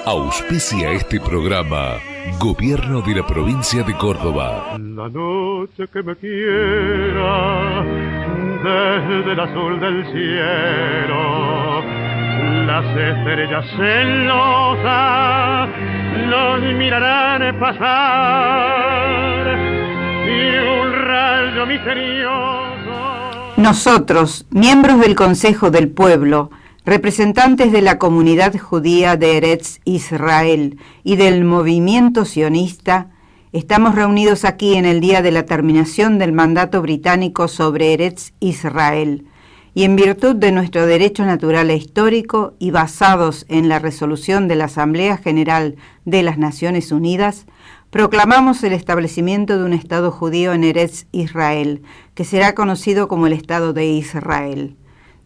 Auspicia este programa Gobierno de la Provincia de Córdoba. La noche que me quiera desde el azul del cielo, las estrellas celosas nos mirarán pasar y un rayo misterioso. Nosotros, miembros del Consejo del Pueblo, representantes de la comunidad judía de Eretz Israel y del movimiento sionista, estamos reunidos aquí en el día de la terminación del mandato británico sobre Eretz Israel, y en virtud de nuestro derecho natural e histórico y basados en la resolución de la Asamblea General de las Naciones Unidas, proclamamos el establecimiento de un Estado judío en Eretz Israel, que será conocido como el Estado de Israel.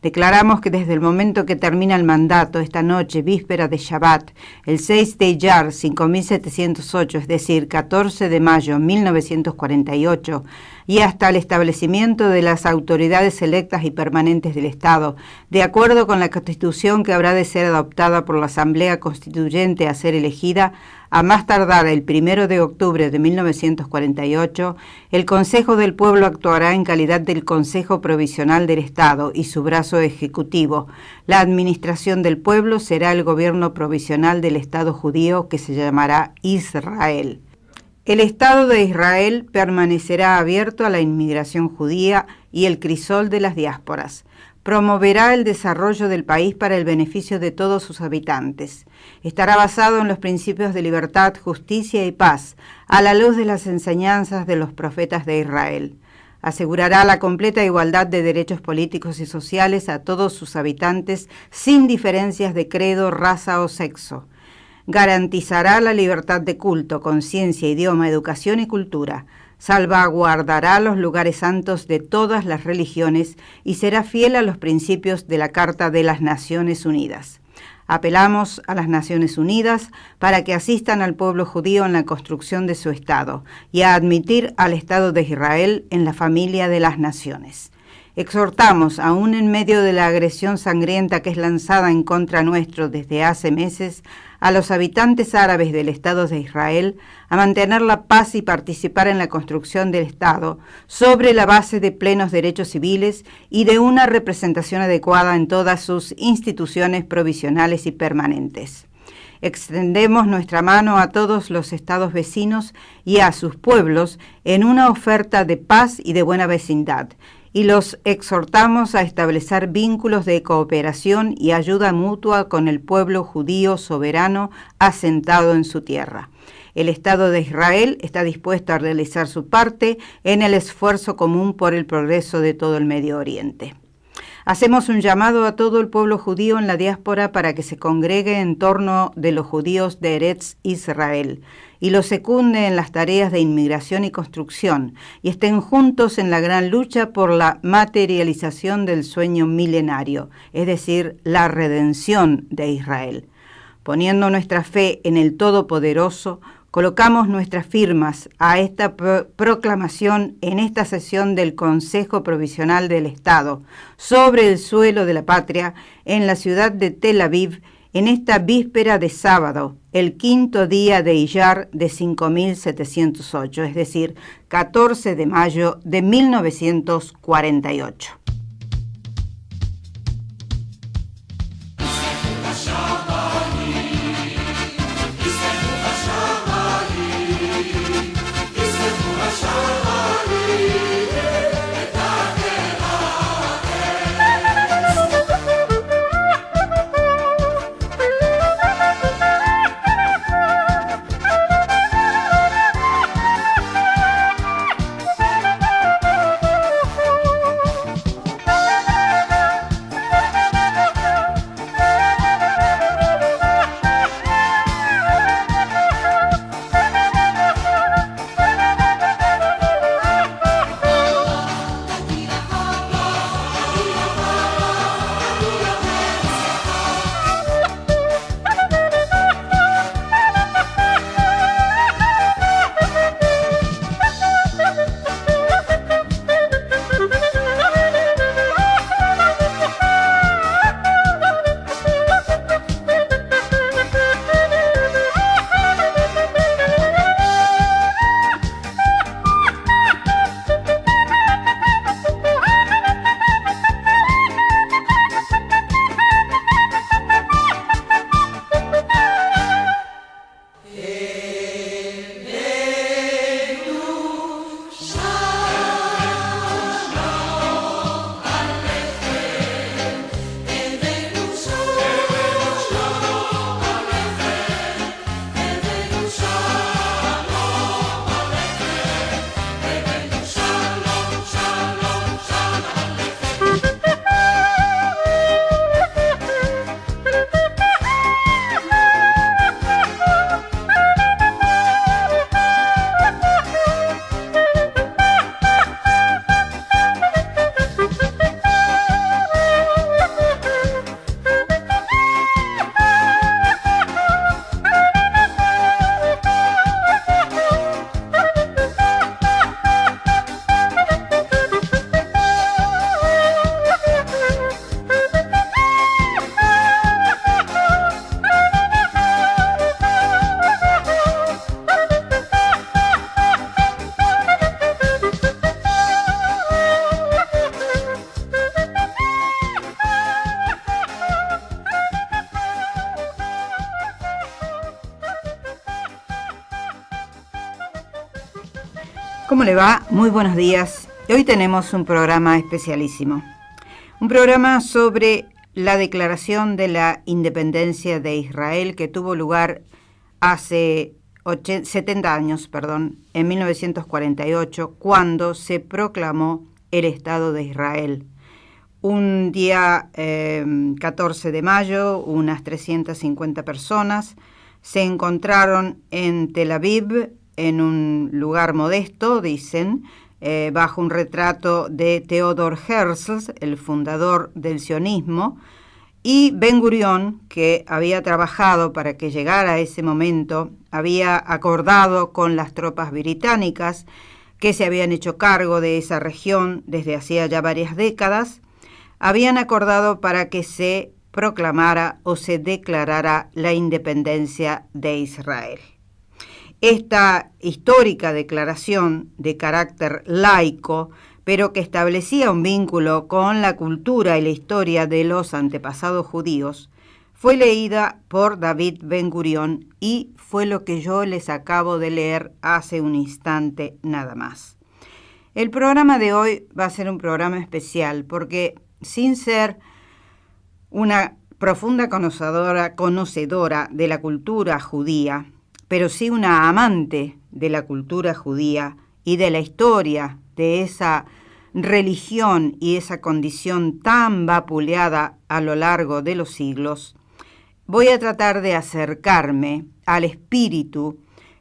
Declaramos que desde el momento que termina el mandato, esta noche, víspera de Shabbat, el 6 de Iyar 5708, es decir, 14 de mayo 1948, y hasta el establecimiento de las autoridades electas y permanentes del Estado, de acuerdo con la Constitución que habrá de ser adoptada por la Asamblea Constituyente a ser elegida, a más tardar el 1 de octubre de 1948, el Consejo del Pueblo actuará en calidad del Consejo Provisional del Estado y su brazo ejecutivo. La administración del pueblo será el gobierno provisional del Estado judío, que se llamará Israel. El Estado de Israel permanecerá abierto a la inmigración judía y el crisol de las diásporas. Promoverá el desarrollo del país para el beneficio de todos sus habitantes. Estará basado en los principios de libertad, justicia y paz, a la luz de las enseñanzas de los profetas de Israel. Asegurará la completa igualdad de derechos políticos y sociales a todos sus habitantes, sin diferencias de credo, raza o sexo. Garantizará la libertad de culto, conciencia, idioma, educación y cultura. Salvaguardará los lugares santos de todas las religiones y será fiel a los principios de la Carta de las Naciones Unidas. Apelamos a las Naciones Unidas para que asistan al pueblo judío en la construcción de su Estado y a admitir al Estado de Israel en la familia de las naciones. Exhortamos, aún en medio de la agresión sangrienta que es lanzada en contra nuestro desde hace meses, a los habitantes árabes del Estado de Israel a mantener la paz y participar en la construcción del Estado sobre la base de plenos derechos civiles y de una representación adecuada en todas sus instituciones provisionales y permanentes. Extendemos nuestra mano a todos los estados vecinos y a sus pueblos en una oferta de paz y de buena vecindad, y los exhortamos a establecer vínculos de cooperación y ayuda mutua con el pueblo judío soberano asentado en su tierra. El Estado de Israel está dispuesto a realizar su parte en el esfuerzo común por el progreso de todo el Medio Oriente. Hacemos un llamado a todo el pueblo judío en la diáspora para que se congregue en torno de los judíos de Eretz Israel y los secunde en las tareas de inmigración y construcción, y estén juntos en la gran lucha por la materialización del sueño milenario, es decir, la redención de Israel. Poniendo nuestra fe en el Todopoderoso, colocamos nuestras firmas a esta proclamación en esta sesión del Consejo Provisional del Estado sobre el suelo de la patria en la ciudad de Tel Aviv, en esta víspera de sábado, el 5º día de Iyar de 5708, es decir, 14 de mayo de 1948. ¿Cómo le va? Muy buenos días. Hoy tenemos un programa especialísimo. Un programa sobre la declaración de la independencia de Israel que tuvo lugar hace 70 años, en 1948, cuando se proclamó el Estado de Israel. Un día 14 de mayo, unas 350 personas se encontraron en Tel Aviv, en un lugar modesto, dicen, bajo un retrato de Theodor Herzl, el fundador del sionismo, y Ben-Gurión, que había trabajado para que llegara a ese momento, había acordado con las tropas británicas que se habían hecho cargo de esa región desde hacía ya varias décadas, habían acordado para que se proclamara o se declarara la independencia de Israel. Esta histórica declaración de carácter laico, pero que establecía un vínculo con la cultura y la historia de los antepasados judíos, fue leída por David Ben-Gurión y fue lo que yo les acabo de leer hace un instante nada más. El programa de hoy va a ser un programa especial porque, sin ser una profunda conocedora de la cultura judía, pero sí una amante de la cultura judía y de la historia de esa religión y esa condición tan vapuleada a lo largo de los siglos, voy a tratar de acercarme al espíritu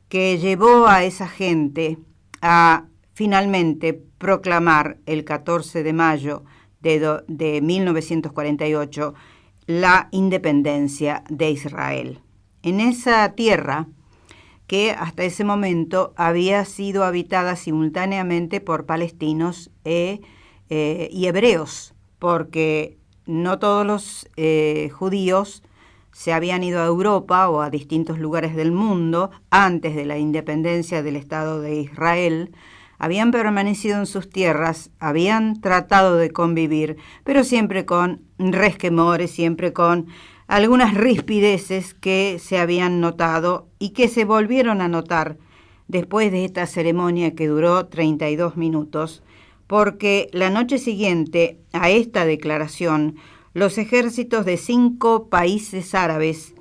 que llevó a esa gente a finalmente proclamar el 14 de mayo de 1948 la independencia de Israel. En esa tierra que hasta ese momento había sido habitada simultáneamente por palestinos y hebreos, porque no todos los judíos se habían ido a Europa o a distintos lugares del mundo antes de la independencia del Estado de Israel, habían permanecido en sus tierras, habían tratado de convivir, pero siempre con resquemores, siempre con algunas rispideces que se habían notado y que se volvieron a notar después de esta ceremonia que duró 32 minutos, porque la noche siguiente a esta declaración, los ejércitos de 5 países árabes,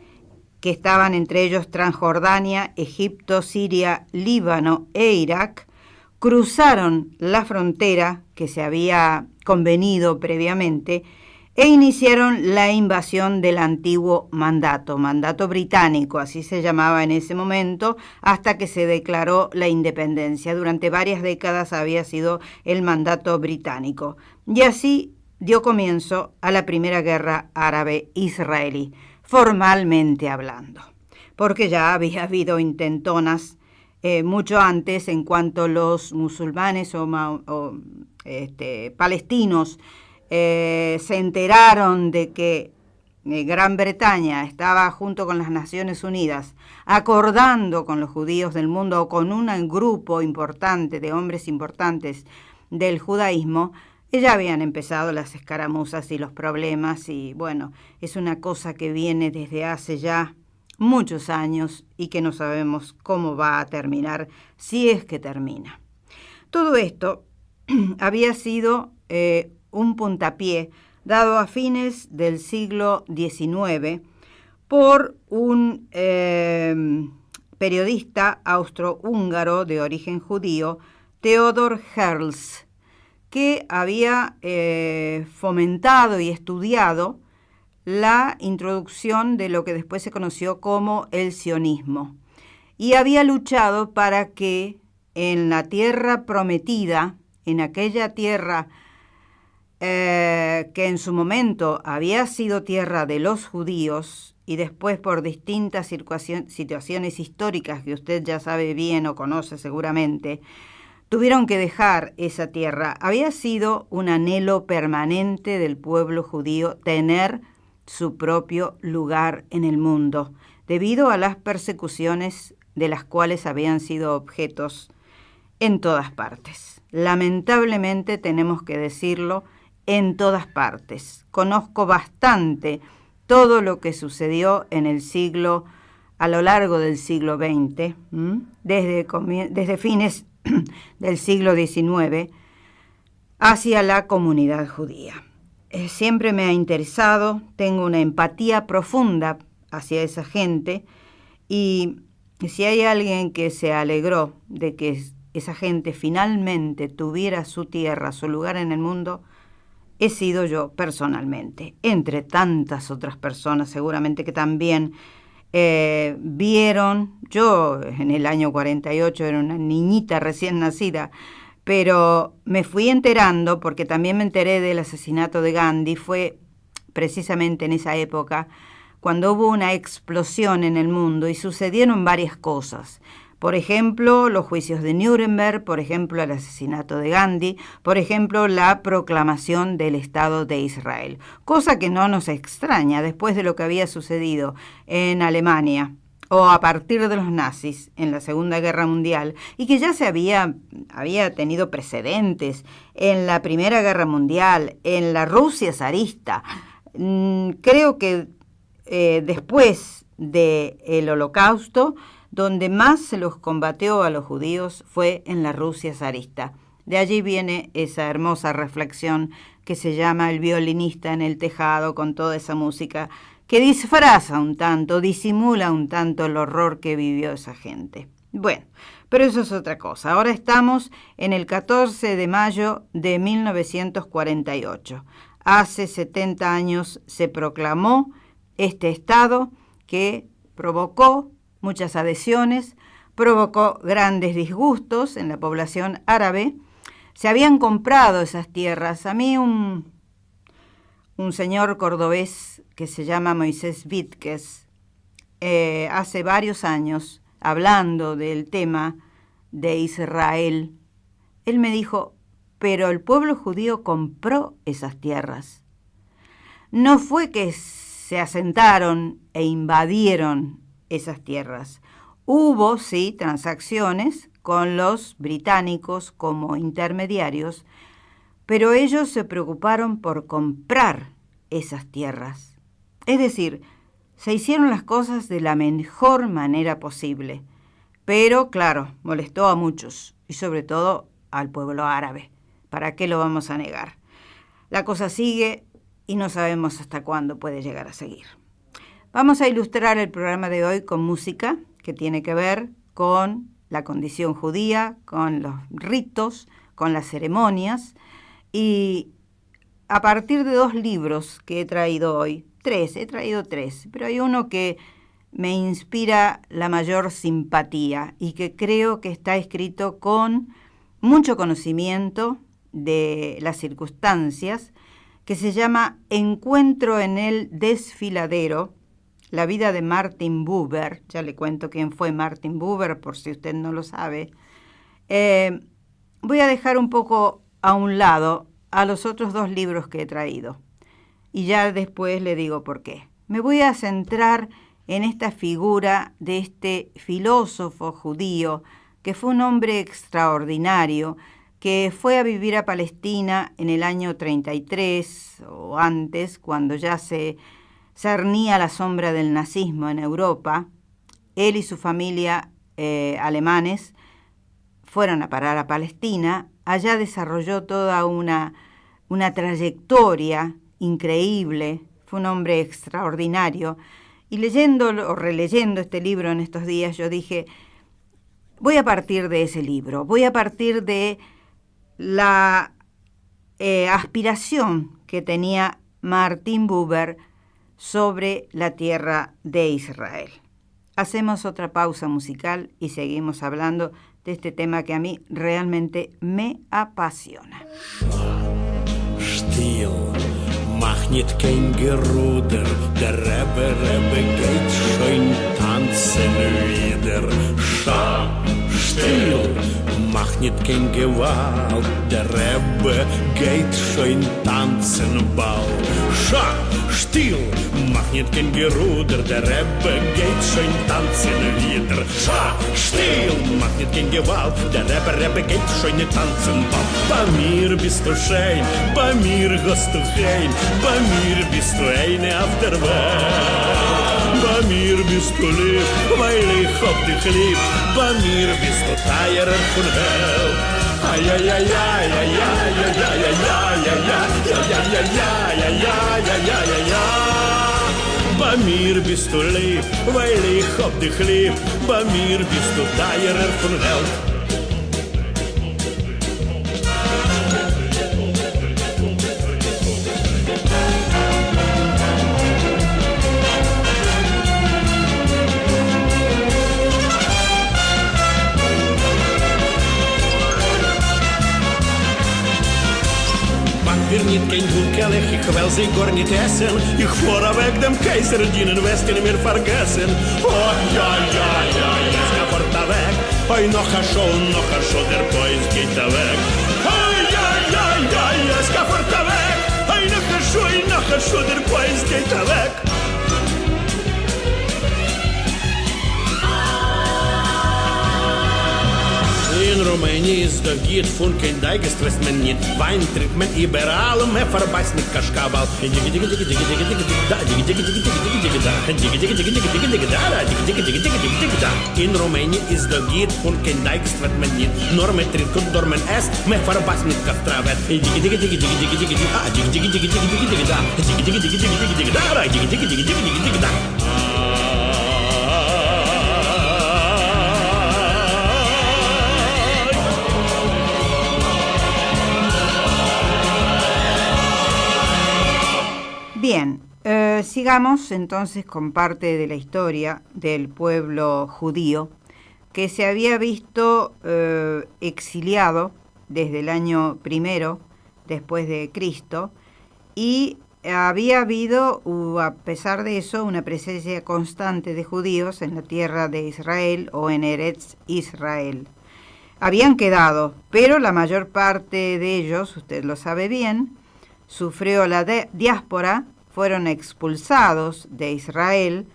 que estaban entre ellos Transjordania, Egipto, Siria, Líbano e Irak, cruzaron la frontera que se había convenido previamente e iniciaron la invasión del antiguo mandato británico, así se llamaba en ese momento, hasta que se declaró la independencia. Durante varias décadas había sido el mandato británico. Y así dio comienzo a la primera guerra árabe-israelí, formalmente hablando, porque ya había habido intentonas mucho antes en cuanto los musulmanes o palestinos se enteraron de que Gran Bretaña estaba junto con las Naciones Unidas acordando con los judíos del mundo o con un grupo importante de hombres importantes del judaísmo, ya habían empezado las escaramuzas y los problemas y bueno, es una cosa que viene desde hace ya muchos años y que no sabemos cómo va a terminar, si es que termina. Todo esto había sido un puntapié dado a fines del siglo XIX por un periodista austrohúngaro de origen judío, Theodor Herzl, que había fomentado y estudiado la introducción de lo que después se conoció como el sionismo, y había luchado para que en la tierra prometida, en aquella tierra que en su momento había sido tierra de los judíos y después por distintas situaciones históricas que usted ya sabe bien o conoce seguramente, tuvieron que dejar esa tierra. Había sido un anhelo permanente del pueblo judío tener su propio lugar en el mundo, debido a las persecuciones de las cuales habían sido objetos en todas partes. Lamentablemente tenemos que decirlo, en todas partes. Conozco bastante todo lo que sucedió en el siglo, a lo largo del siglo XX, desde fines del siglo XIX hacia la comunidad judía. Siempre me ha interesado, tengo una empatía profunda hacia esa gente, y si hay alguien que se alegró de que esa gente finalmente tuviera su tierra, su lugar en el mundo, he sido yo personalmente, entre tantas otras personas seguramente que también vieron. Yo en el año 48 era una niñita recién nacida, pero me fui enterando, porque también me enteré del asesinato de Gandhi. Fue precisamente en esa época cuando hubo una explosión en el mundo y sucedieron varias cosas. Por ejemplo, los juicios de Nuremberg, por ejemplo, el asesinato de Gandhi, por ejemplo, la proclamación del Estado de Israel. Cosa que no nos extraña después de lo que había sucedido en Alemania o a partir de los nazis en la Segunda Guerra Mundial, y que ya se había tenido precedentes en la Primera Guerra Mundial, en la Rusia zarista. Creo que después del Holocausto, donde más se los combatió a los judíos fue en la Rusia zarista. De allí viene esa hermosa reflexión que se llama El violinista en el tejado, con toda esa música que disfraza un tanto, disimula un tanto el horror que vivió esa gente. Bueno, pero eso es otra cosa. Ahora estamos en el 14 de mayo de 1948. Hace 70 años se proclamó este Estado que provocó muchas adhesiones, provocó grandes disgustos en la población árabe. Se habían comprado esas tierras. A mí un señor cordobés que se llama Moisés Vídquez, hace varios años, hablando del tema de Israel, él me dijo, pero el pueblo judío compró esas tierras. No fue que se asentaron e invadieron esas tierras. Hubo, sí, transacciones con los británicos como intermediarios, pero ellos se preocuparon por comprar esas tierras. Es decir, se hicieron las cosas de la mejor manera posible, pero claro, molestó a muchos y sobre todo al pueblo árabe. ¿Para qué lo vamos a negar? La cosa sigue y no sabemos hasta cuándo puede llegar a seguir. Vamos a ilustrar el programa de hoy con música que tiene que ver con la condición judía, con los ritos, con las ceremonias, y a partir de 2 libros que he traído hoy, he traído tres, pero hay uno que me inspira la mayor simpatía y que creo que está escrito con mucho conocimiento de las circunstancias, que se llama Encuentro en el desfiladero, la vida de Martin Buber. Ya le cuento quién fue Martin Buber, por si usted no lo sabe. Voy a dejar un poco a un lado a los otros 2 libros que he traído, y ya después le digo por qué. Me voy a centrar en esta figura de este filósofo judío, que fue un hombre extraordinario, que fue a vivir a Palestina en el año 33 o antes, cuando ya se cernía la sombra del nazismo en Europa. Él y su familia alemanes fueron a parar a Palestina. Allá desarrolló toda una trayectoria increíble. Fue un hombre extraordinario. Y leyendo o releyendo este libro en estos días, yo dije, voy a partir de ese libro, voy a partir de la aspiración que tenía Martin Buber sobre la tierra de Israel. Hacemos otra pausa musical y seguimos hablando de este tema que a mí realmente me apasiona. Still, mach nicht kein Geruder, der Rebbe geht schön tanzen wieder. Still, mach nicht kein Gewalt, der Rebbe geht schön tanzen bald. Still, mach nicht kein Geruder, der Rebbe geht schön tanzen wieder. Still, mach nicht kein Gewalt, der Rebbe geht schön tanzen bald. Bei mir bist du schön, bei mir hast du fein, bei mir bist du eine auf der Welt. Bei mir bist du lieb, weil ich hab dich lieb. Bei mir bist du Teierer von Hell. Ay, ay, ay, ay, ay, ay, ay, ay, ay, ay, ay, ay, ay, ay, ay. Bei mir bist du lieb, weil ich hab dich lieb. Bei mir bist du Teierer von Hell. Wir nicht kein Dunkelech, ich will sie gar nicht essen. Ich fahre weg dem Kaiser, den Westen wir vergessen. Oh, ja, ja, ja, jetzt geht er weg. Hoi, noch ein Show, der Pois geht er weg. Oh, ja, ja, ja, jetzt geht er weg. Hoi, noch ein Show, der Pois geht er weg. In Rumänien ist der Giet von kein Deiges, weiß man nicht. Wein trinkt man überall und man verbeißt nicht Kaschkabal. In Rumänien ist der Giet von kein Deiges, weiß man nicht. Nur man trinkt und nur man esst, man verbeißt nicht Kastravet. Bien, sigamos entonces con parte de la historia del pueblo judío que se había visto exiliado desde el año 1 después de Cristo y había habido, a pesar de eso, una presencia constante de judíos en la tierra de Israel o en Eretz Israel. Habían quedado, pero la mayor parte de ellos, usted lo sabe bien, sufrió la diáspora, fueron expulsados de Israel,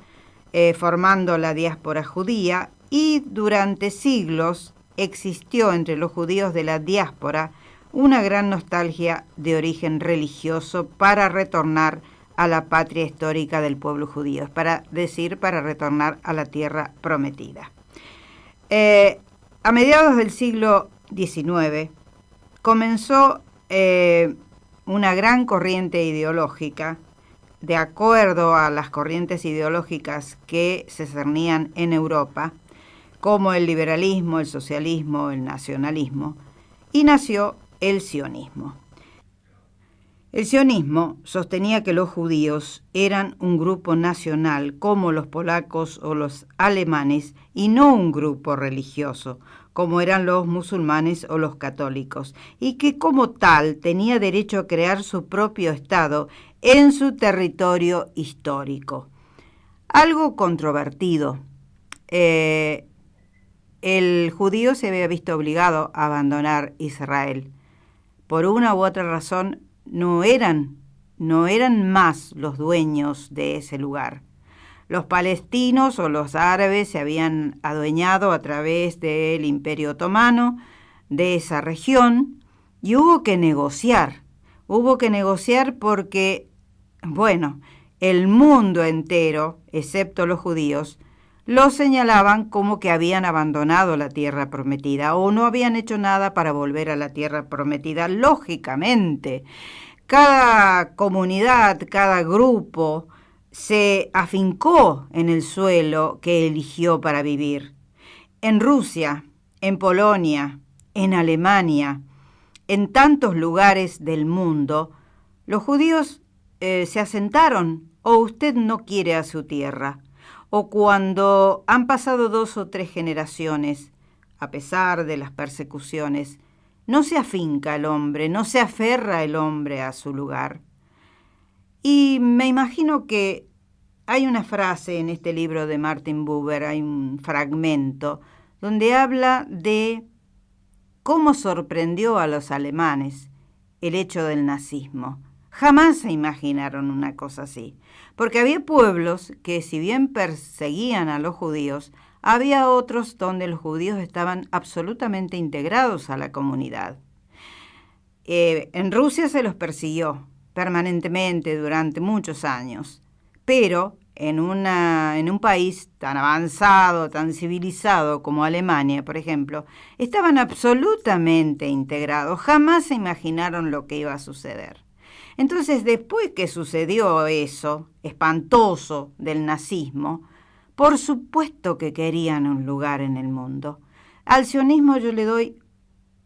formando la diáspora judía, y durante siglos existió entre los judíos de la diáspora una gran nostalgia de origen religioso para retornar a la patria histórica del pueblo judío, para retornar a la tierra prometida. A mediados del siglo XIX comenzó una gran corriente ideológica, de acuerdo a las corrientes ideológicas que se cernían en Europa, como el liberalismo, el socialismo, el nacionalismo, y nació el sionismo. El sionismo sostenía que los judíos eran un grupo nacional, como los polacos o los alemanes, y no un grupo religioso, como eran los musulmanes o los católicos, y que como tal tenía derecho a crear su propio Estado en su territorio histórico. Algo controvertido. El judío se había visto obligado a abandonar Israel. Por una u otra razón, no eran más los dueños de ese lugar. Los palestinos o los árabes se habían adueñado a través del Imperio Otomano de esa región y hubo que negociar porque, bueno, el mundo entero, excepto los judíos, los señalaban como que habían abandonado la tierra prometida o no habían hecho nada para volver a la tierra prometida. Lógicamente, cada comunidad, cada grupo se afincó en el suelo que eligió para vivir. En Rusia, en Polonia, en Alemania, en tantos lugares del mundo, los judíos se asentaron o usted no quiere a su tierra. O cuando han pasado 2 o 3 generaciones, a pesar de las persecuciones, no se afinca el hombre, no se aferra el hombre a su lugar. Y me imagino que hay una frase en este libro de Martin Buber, hay un fragmento, donde habla de cómo sorprendió a los alemanes el hecho del nazismo. Jamás se imaginaron una cosa así, porque había pueblos que, si bien perseguían a los judíos, había otros donde los judíos estaban absolutamente integrados a la comunidad. En Rusia se los persiguió permanentemente durante muchos años, pero en un país tan avanzado, tan civilizado como Alemania, por ejemplo, estaban absolutamente integrados, jamás se imaginaron lo que iba a suceder. Entonces, después que sucedió eso espantoso del nazismo, por supuesto que querían un lugar en el mundo. Al sionismo yo le doy,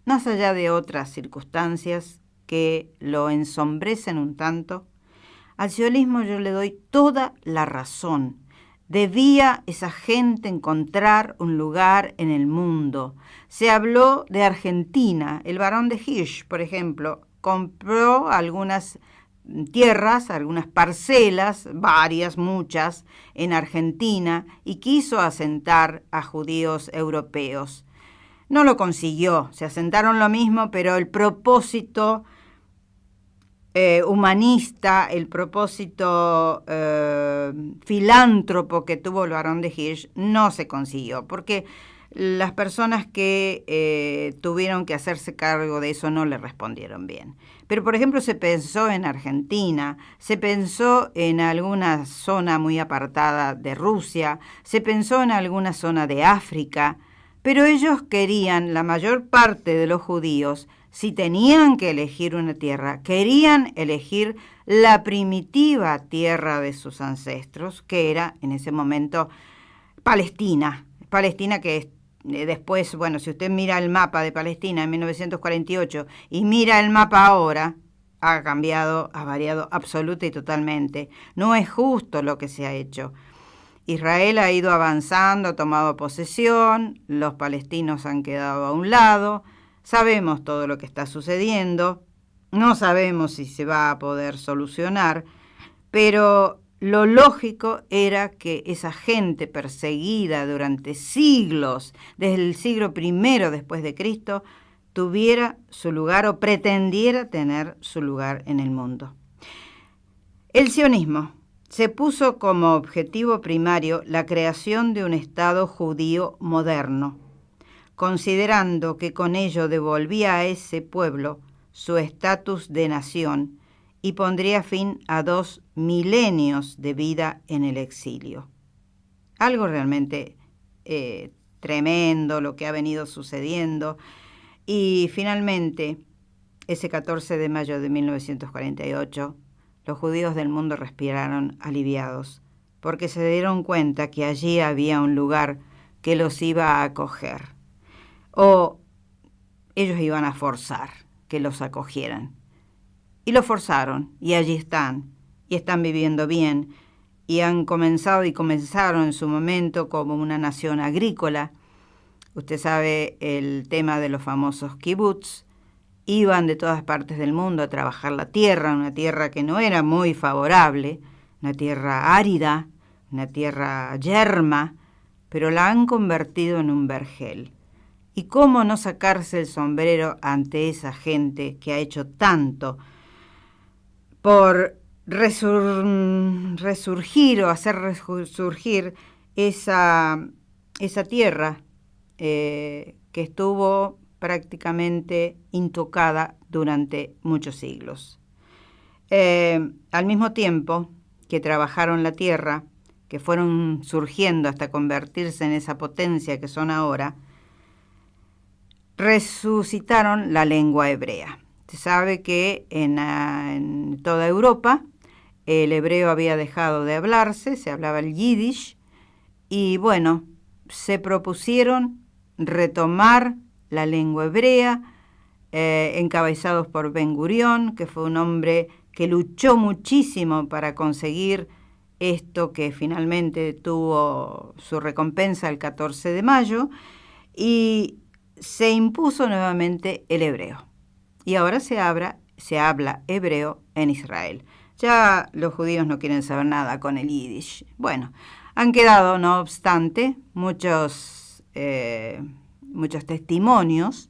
más allá de otras circunstancias que lo ensombrecen un tanto, al sionismo yo le doy toda la razón. Debía esa gente encontrar un lugar en el mundo. Se habló de Argentina. El barón de Hirsch, por ejemplo, compró algunas tierras, algunas parcelas, varias, muchas, en Argentina y quiso asentar a judíos europeos. No lo consiguió, se asentaron lo mismo, pero el propósito humanista, el propósito filántropo que tuvo el barón de Hirsch no se consiguió, porque las personas que tuvieron que hacerse cargo de eso no le respondieron bien. Pero, por ejemplo, se pensó en Argentina, se pensó en alguna zona muy apartada de Rusia, se pensó en alguna zona de África, pero ellos querían, la mayor parte de los judíos, si tenían que elegir una tierra, querían elegir la primitiva tierra de sus ancestros, que era en ese momento Palestina. Palestina que es después, bueno, si usted mira el mapa de Palestina en 1948 y mira el mapa ahora, ha cambiado, ha variado absoluta y totalmente. No es justo lo que se ha hecho. Israel ha ido avanzando, ha tomado posesión, los palestinos han quedado a un lado, sabemos todo lo que está sucediendo, no sabemos si se va a poder solucionar, pero lo lógico era que esa gente perseguida durante siglos, desde el siglo I después de Cristo, tuviera su lugar o pretendiera tener su lugar en el mundo. El sionismo se puso como objetivo primario la creación de un Estado judío moderno, considerando que con ello devolvía a ese pueblo su estatus de nación y pondría fin a 2 milenios de vida en el exilio. Algo realmente tremendo lo que ha venido sucediendo. Y finalmente, ese 14 de mayo de 1948, los judíos del mundo respiraron aliviados, porque se dieron cuenta que allí había un lugar que los iba a acoger, o ellos iban a forzar que los acogieran. Y lo forzaron, y allí están, y están viviendo bien, y han comenzado y comenzaron en su momento como una nación agrícola. Usted sabe el tema de los famosos kibutz. Iban de todas partes del mundo a trabajar la tierra, una tierra que no era muy favorable, una tierra árida, una tierra yerma, pero la han convertido en un vergel. ¿Y cómo no sacarse el sombrero ante esa gente que ha hecho tanto por resurgir o hacer resurgir esa tierra que estuvo prácticamente intocada durante muchos siglos? Al mismo tiempo que trabajaron la tierra, que fueron surgiendo hasta convertirse en esa potencia que son ahora, resucitaron la lengua hebrea. Se sabe que en toda Europa el hebreo había dejado de hablarse, se hablaba el yiddish, y bueno, se propusieron retomar la lengua hebrea, encabezados por Ben Gurión, que fue un hombre que luchó muchísimo para conseguir esto que finalmente tuvo su recompensa el 14 de mayo, y se impuso nuevamente el hebreo. Y ahora se habla hebreo en Israel. Ya los judíos no quieren saber nada con el yiddish. Bueno, han quedado, no obstante, muchos testimonios,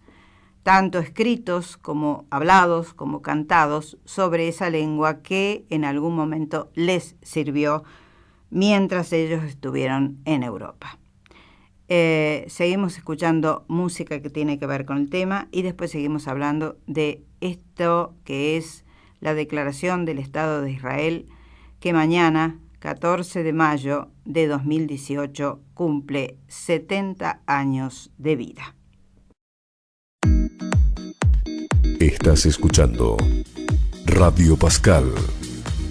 tanto escritos como hablados, como cantados, sobre esa lengua que en algún momento les sirvió mientras ellos estuvieron en Europa. Seguimos escuchando música que tiene que ver con el tema y después seguimos hablando de esto que es la declaración del Estado de Israel, que mañana 14 de mayo de 2018, cumple 70 años de vida. Estás escuchando Radio Pascal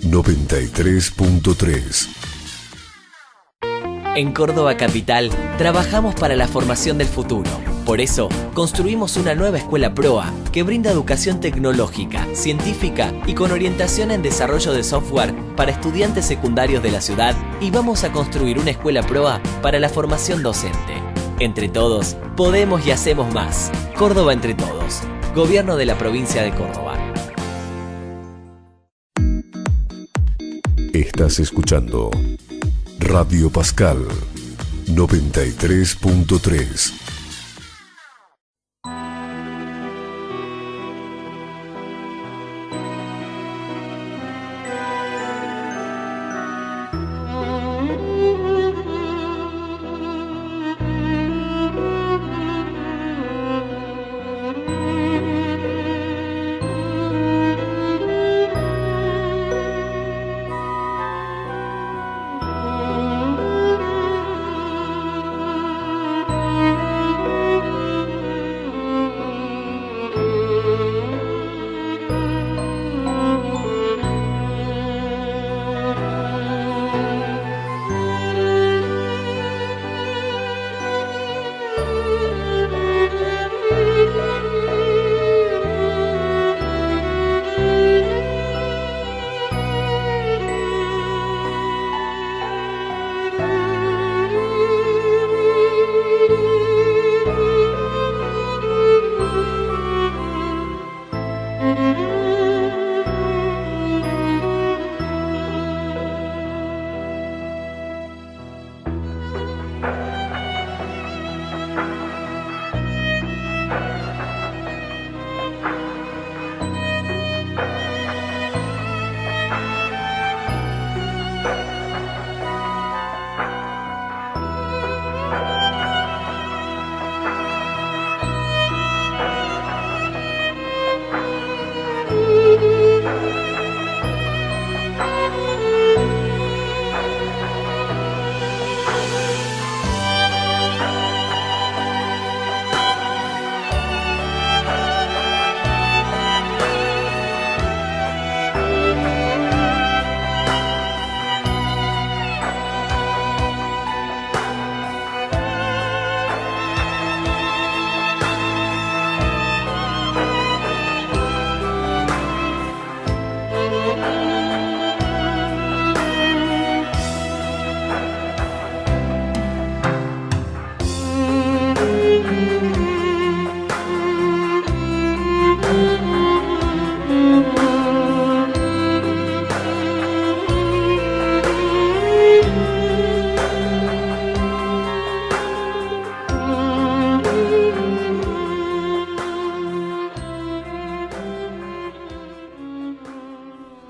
93.3. En Córdoba Capital trabajamos para la formación del futuro. Por eso, construimos una nueva escuela PROA que brinda educación tecnológica, científica y con orientación en desarrollo de software para estudiantes secundarios de la ciudad, y vamos a construir una escuela PROA para la formación docente. Entre todos, podemos y hacemos más. Córdoba entre todos. Gobierno de la provincia de Córdoba. Estás escuchando Radio Pascal 93.3.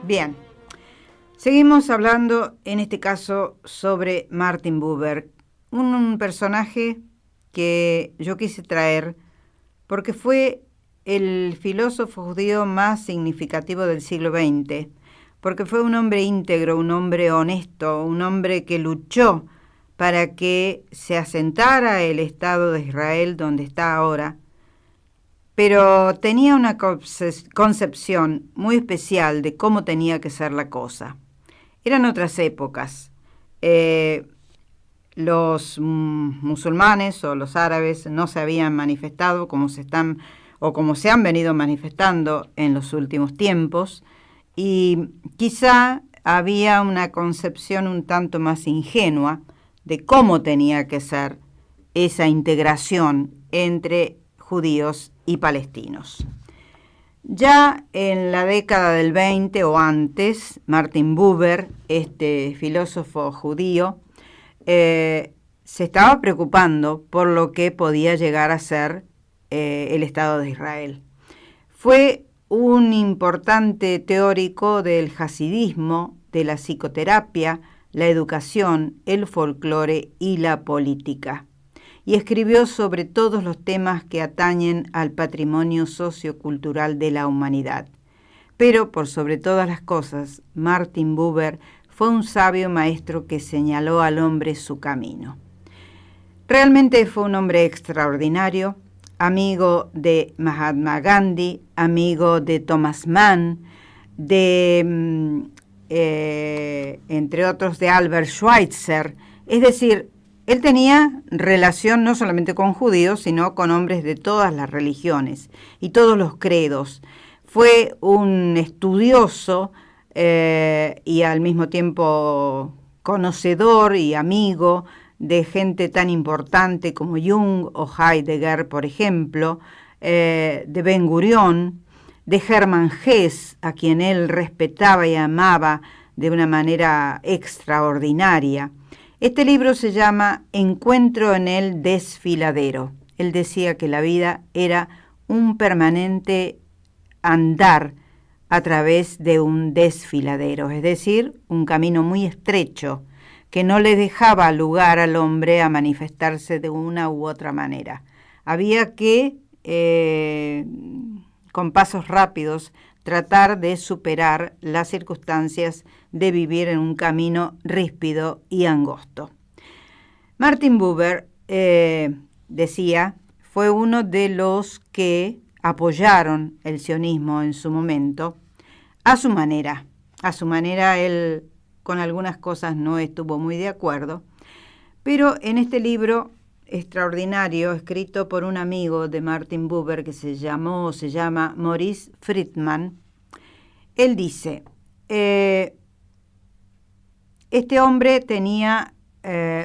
Bien, seguimos hablando en este caso sobre Martin Buber, un personaje que yo quise traer porque fue el filósofo judío más significativo del siglo XX, porque fue un hombre íntegro, un hombre honesto, un hombre que luchó para que se asentara el Estado de Israel donde está ahora, pero tenía una concepción muy especial de cómo tenía que ser la cosa. Eran otras épocas. Los musulmanes o los árabes no se habían manifestado como se han venido manifestando en los últimos tiempos, y quizá había una concepción un tanto más ingenua de cómo tenía que ser esa integración entre judíos y palestinos. Ya en la década del 20 o antes, Martin Buber, este filósofo judío, se estaba preocupando por lo que podía llegar a ser el Estado de Israel. Fue un importante teórico del hasidismo, de la psicoterapia, la educación, el folclore y la política, y escribió sobre todos los temas que atañen al patrimonio sociocultural de la humanidad. Pero, por sobre todas las cosas, Martin Buber fue un sabio maestro que señaló al hombre su camino. Realmente fue un hombre extraordinario, amigo de Mahatma Gandhi, amigo de Thomas Mann, entre otros de Albert Schweitzer. Es decir, él tenía relación no solamente con judíos, sino con hombres de todas las religiones y todos los credos. Fue un estudioso y al mismo tiempo conocedor y amigo de gente tan importante como Jung o Heidegger, por ejemplo, de Ben Gurión, de Hermann Hesse, a quien él respetaba y amaba de una manera extraordinaria. Este libro se llama Encuentro en el desfiladero. Él decía que la vida era un permanente andar a través de un desfiladero, es decir, un camino muy estrecho que no le dejaba lugar al hombre a manifestarse de una u otra manera. Había que, con pasos rápidos, tratar de superar las circunstancias de vivir en un camino ríspido y angosto. Martin Buber, decía, fue uno de los que apoyaron el sionismo en su momento, a su manera. A su manera, él con algunas cosas no estuvo muy de acuerdo, pero en este libro extraordinario, escrito por un amigo de Martin Buber que se llama Maurice Friedman, él dice, este hombre tenía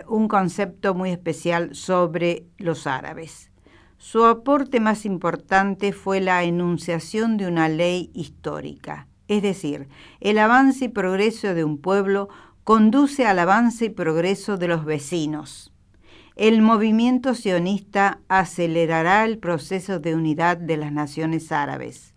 un concepto muy especial sobre los árabes. Su aporte más importante fue la enunciación de una ley histórica, es decir, el avance y progreso de un pueblo conduce al avance y progreso de los vecinos. El movimiento sionista acelerará el proceso de unidad de las naciones árabes.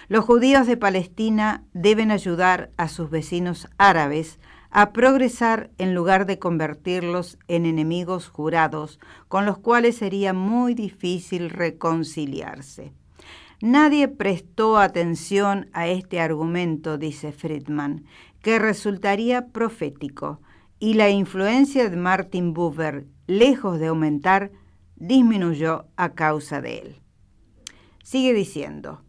Los judíos de Palestina deben ayudar a sus vecinos árabes a progresar en lugar de convertirlos en enemigos jurados con los cuales sería muy difícil reconciliarse. Nadie prestó atención a este argumento, dice Friedman, que resultaría profético, y la influencia de Martin Buber, lejos de aumentar, disminuyó a causa de él. Sigue diciendo,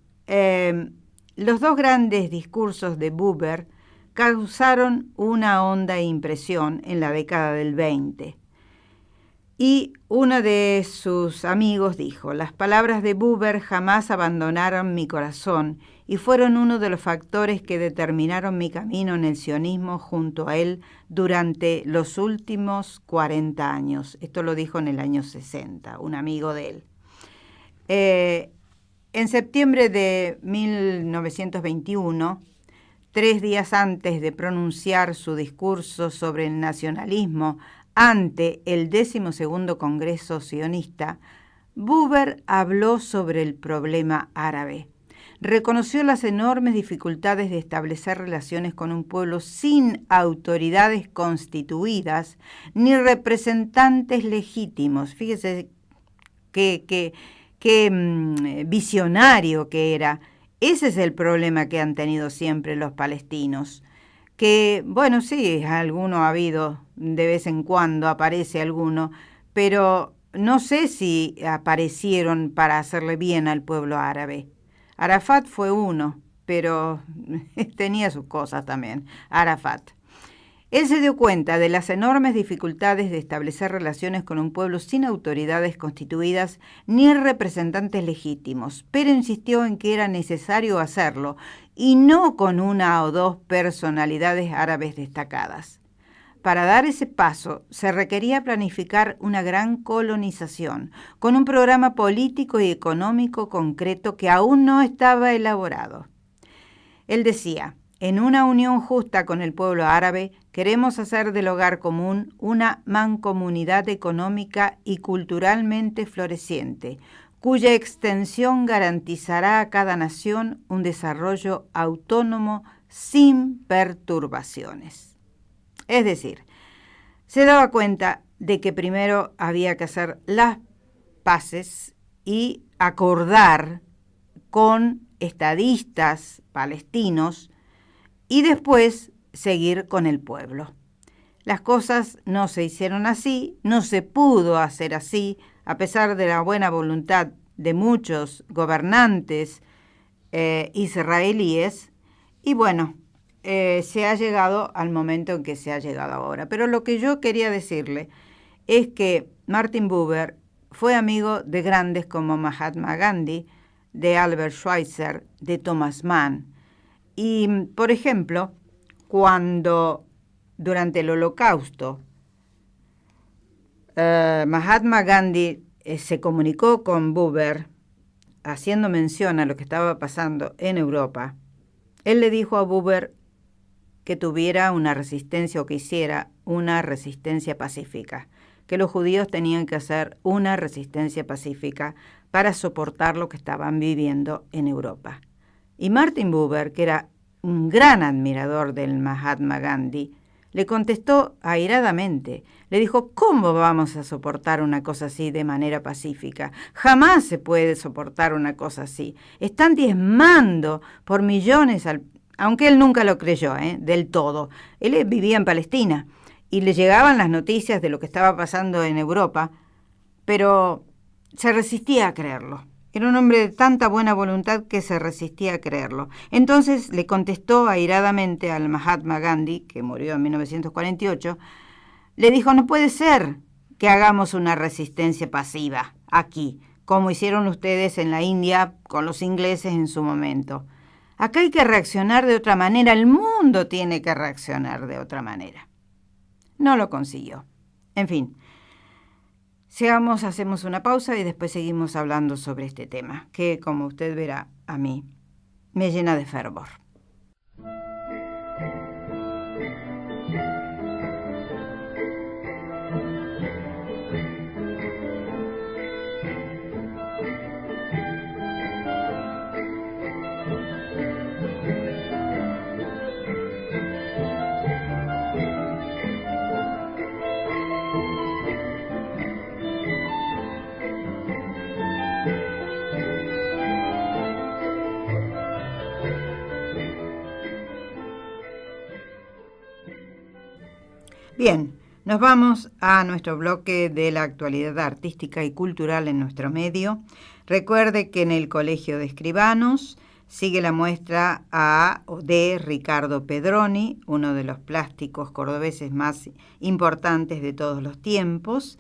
los dos grandes discursos de Buber causaron una honda impresión en la década del 20. Y uno de sus amigos dijo, las palabras de Buber jamás abandonaron mi corazón y fueron uno de los factores que determinaron mi camino en el sionismo junto a él durante los últimos 40 años. Esto lo dijo en el año 60, un amigo de él. En septiembre de 1921, 3 días antes de pronunciar su discurso sobre el nacionalismo ante el 12º Congreso Sionista, Buber habló sobre el problema árabe. Reconoció las enormes dificultades de establecer relaciones con un pueblo sin autoridades constituidas ni representantes legítimos. Fíjese qué visionario que era. Ese es el problema que han tenido siempre los palestinos. Que, bueno, sí, alguno ha habido, de vez en cuando aparece alguno, pero no sé si aparecieron para hacerle bien al pueblo árabe. Arafat fue uno, pero tenía sus cosas también, Arafat. Él se dio cuenta de las enormes dificultades de establecer relaciones con un pueblo sin autoridades constituidas ni representantes legítimos, pero insistió en que era necesario hacerlo, y no con una o dos personalidades árabes destacadas. Para dar ese paso se requería planificar una gran colonización, con un programa político y económico concreto que aún no estaba elaborado. Él decía, en una unión justa con el pueblo árabe, queremos hacer del hogar común una mancomunidad económica y culturalmente floreciente, cuya extensión garantizará a cada nación un desarrollo autónomo sin perturbaciones. Es decir, se daba cuenta de que primero había que hacer las paces y acordar con estadistas palestinos, y después, seguir con el pueblo. Las cosas no se hicieron así, no se pudo hacer así, a pesar de la buena voluntad de muchos gobernantes israelíes, y bueno, se ha llegado al momento en que se ha llegado ahora. Pero lo que yo quería decirle es que Martin Buber fue amigo de grandes como Mahatma Gandhi, de Albert Schweitzer, de Thomas Mann. Y, por ejemplo, cuando durante el Holocausto Mahatma Gandhi se comunicó con Buber, haciendo mención a lo que estaba pasando en Europa, él le dijo a Buber que tuviera una resistencia o que hiciera una resistencia pacífica, que los judíos tenían que hacer una resistencia pacífica para soportar lo que estaban viviendo en Europa. Y Martin Buber, que era un gran admirador del Mahatma Gandhi, le contestó airadamente. Le dijo, ¿cómo vamos a soportar una cosa así de manera pacífica? Jamás se puede soportar una cosa así. Están diezmando por millones, aunque él nunca lo creyó, del todo. Él vivía en Palestina y le llegaban las noticias de lo que estaba pasando en Europa, pero se resistía a creerlo. Era un hombre de tanta buena voluntad que se resistía a creerlo. Entonces le contestó airadamente al Mahatma Gandhi, que murió en 1948, le dijo, no puede ser que hagamos una resistencia pasiva aquí, como hicieron ustedes en la India con los ingleses en su momento. Acá hay que reaccionar de otra manera, el mundo tiene que reaccionar de otra manera. No lo consiguió. En fin. Hacemos una pausa y después seguimos hablando sobre este tema, que como usted verá, a mí me llena de fervor. Bien, nos vamos a nuestro bloque de la actualidad artística y cultural en nuestro medio. Recuerde que en el Colegio de Escribanos sigue la muestra de Ricardo Pedroni, uno de los plásticos cordobeses más importantes de todos los tiempos.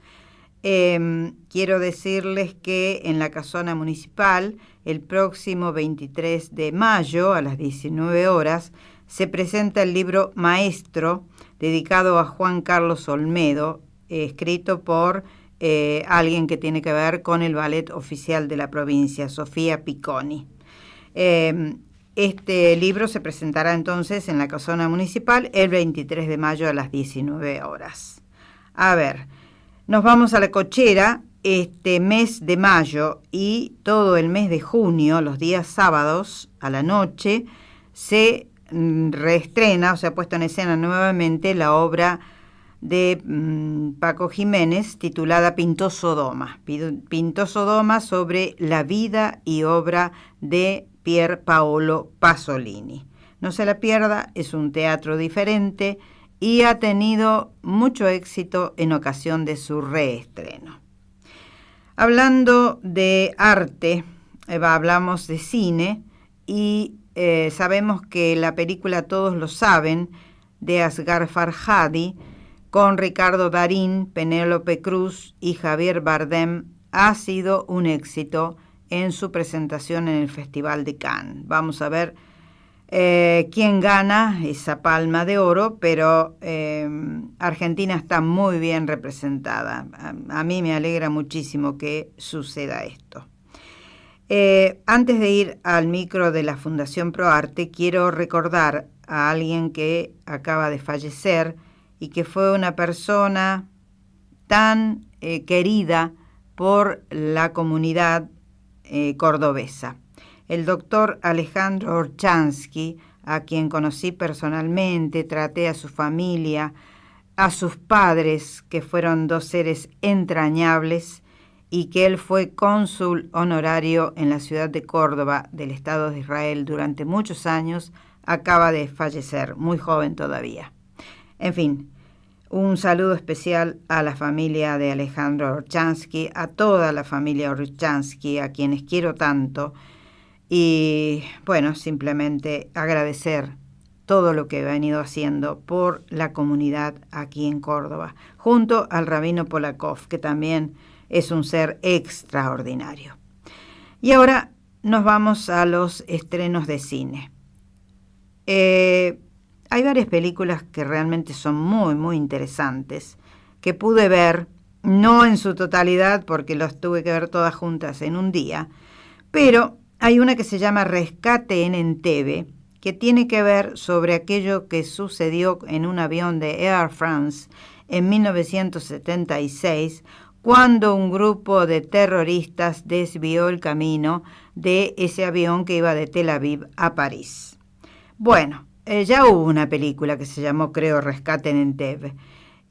Quiero decirles que en la Casona Municipal, el próximo 23 de mayo a las 19 horas, se presenta el libro Maestro, dedicado a Juan Carlos Olmedo, escrito por alguien que tiene que ver con el ballet oficial de la provincia, Sofía Picconi. Este libro se presentará entonces en la Casona Municipal el 23 de mayo a las 19 horas. A ver, nos vamos a la cochera este mes de mayo y todo el mes de junio, los días sábados a la noche, se reestrena, o sea, ha puesto en escena nuevamente la obra de Paco Jiménez titulada Pintó Sodoma. Pintó Sodoma sobre la vida y obra de Pier Paolo Pasolini. No se la pierda, es un teatro diferente y ha tenido mucho éxito en ocasión de su reestreno. Hablando de arte, hablamos de cine y sabemos que la película Todos lo saben, de Asghar Farhadi, con Ricardo Darín, Penélope Cruz y Javier Bardem, ha sido un éxito en su presentación en el Festival de Cannes. Vamos a ver quién gana esa palma de oro, pero Argentina está muy bien representada. A mí me alegra muchísimo que suceda esto. Antes de ir al micro de la Fundación ProArte, quiero recordar a alguien que acaba de fallecer y que fue una persona tan querida por la comunidad cordobesa. El doctor Alejandro Orchansky, a quien conocí personalmente, traté a su familia, a sus padres, que fueron dos seres entrañables, y que él fue cónsul honorario en la ciudad de Córdoba del Estado de Israel durante muchos años, acaba de fallecer, muy joven todavía. En fin, un saludo especial a la familia de Alejandro Orchansky, a toda la familia Orchansky, a quienes quiero tanto. Y bueno, simplemente agradecer todo lo que he venido haciendo por la comunidad aquí en Córdoba, junto al rabino Polakov, que también es un ser extraordinario. Y ahora nos vamos a los estrenos de cine. Hay varias películas que realmente son muy, muy interesantes, que pude ver, no en su totalidad, porque las tuve que ver todas juntas en un día, pero hay una que se llama Rescate en Entebbe, que tiene que ver sobre aquello que sucedió en un avión de Air France en 1976, cuando un grupo de terroristas desvió el camino de ese avión que iba de Tel Aviv a París. Bueno, ya hubo una película que se llamó, creo, Rescate en Entebbe,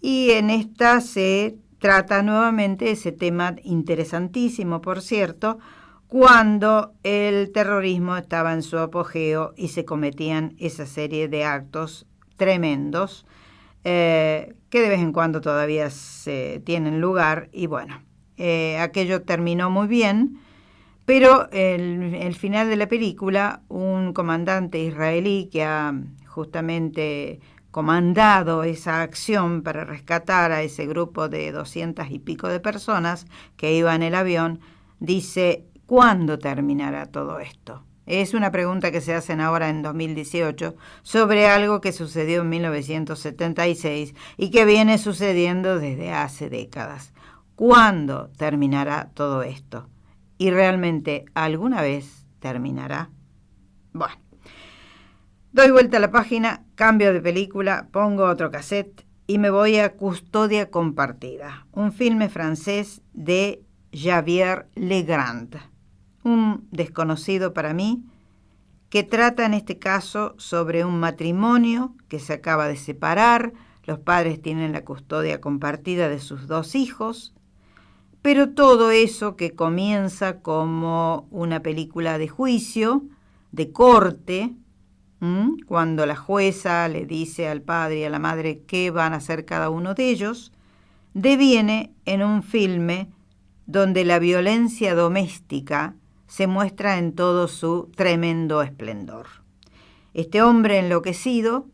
y en esta se trata nuevamente ese tema interesantísimo, por cierto, cuando el terrorismo estaba en su apogeo y se cometían esa serie de actos tremendos que de vez en cuando todavía se tienen lugar. Y bueno, aquello terminó muy bien, pero el final de la película, un comandante israelí que ha justamente comandado esa acción para rescatar a ese grupo de 200 y pico de personas que iban en el avión, dice: ¿cuándo terminará todo esto? Es una pregunta que se hacen ahora en 2018 sobre algo que sucedió en 1976 y que viene sucediendo desde hace décadas. ¿Cuándo terminará todo esto? ¿Y realmente alguna vez terminará? Bueno, doy vuelta a la página, cambio de película, pongo otro cassette y me voy a Custodia Compartida, un filme francés de Javier Legrand, un desconocido para mí, que trata en este caso sobre un matrimonio que se acaba de separar, los padres tienen la custodia compartida de sus 2 hijos, pero todo eso que comienza como una película de juicio, de corte, cuando la jueza le dice al padre y a la madre qué van a hacer cada uno de ellos, deviene en un filme donde la violencia doméstica se muestra en todo su tremendo esplendor. Este hombre enloquecido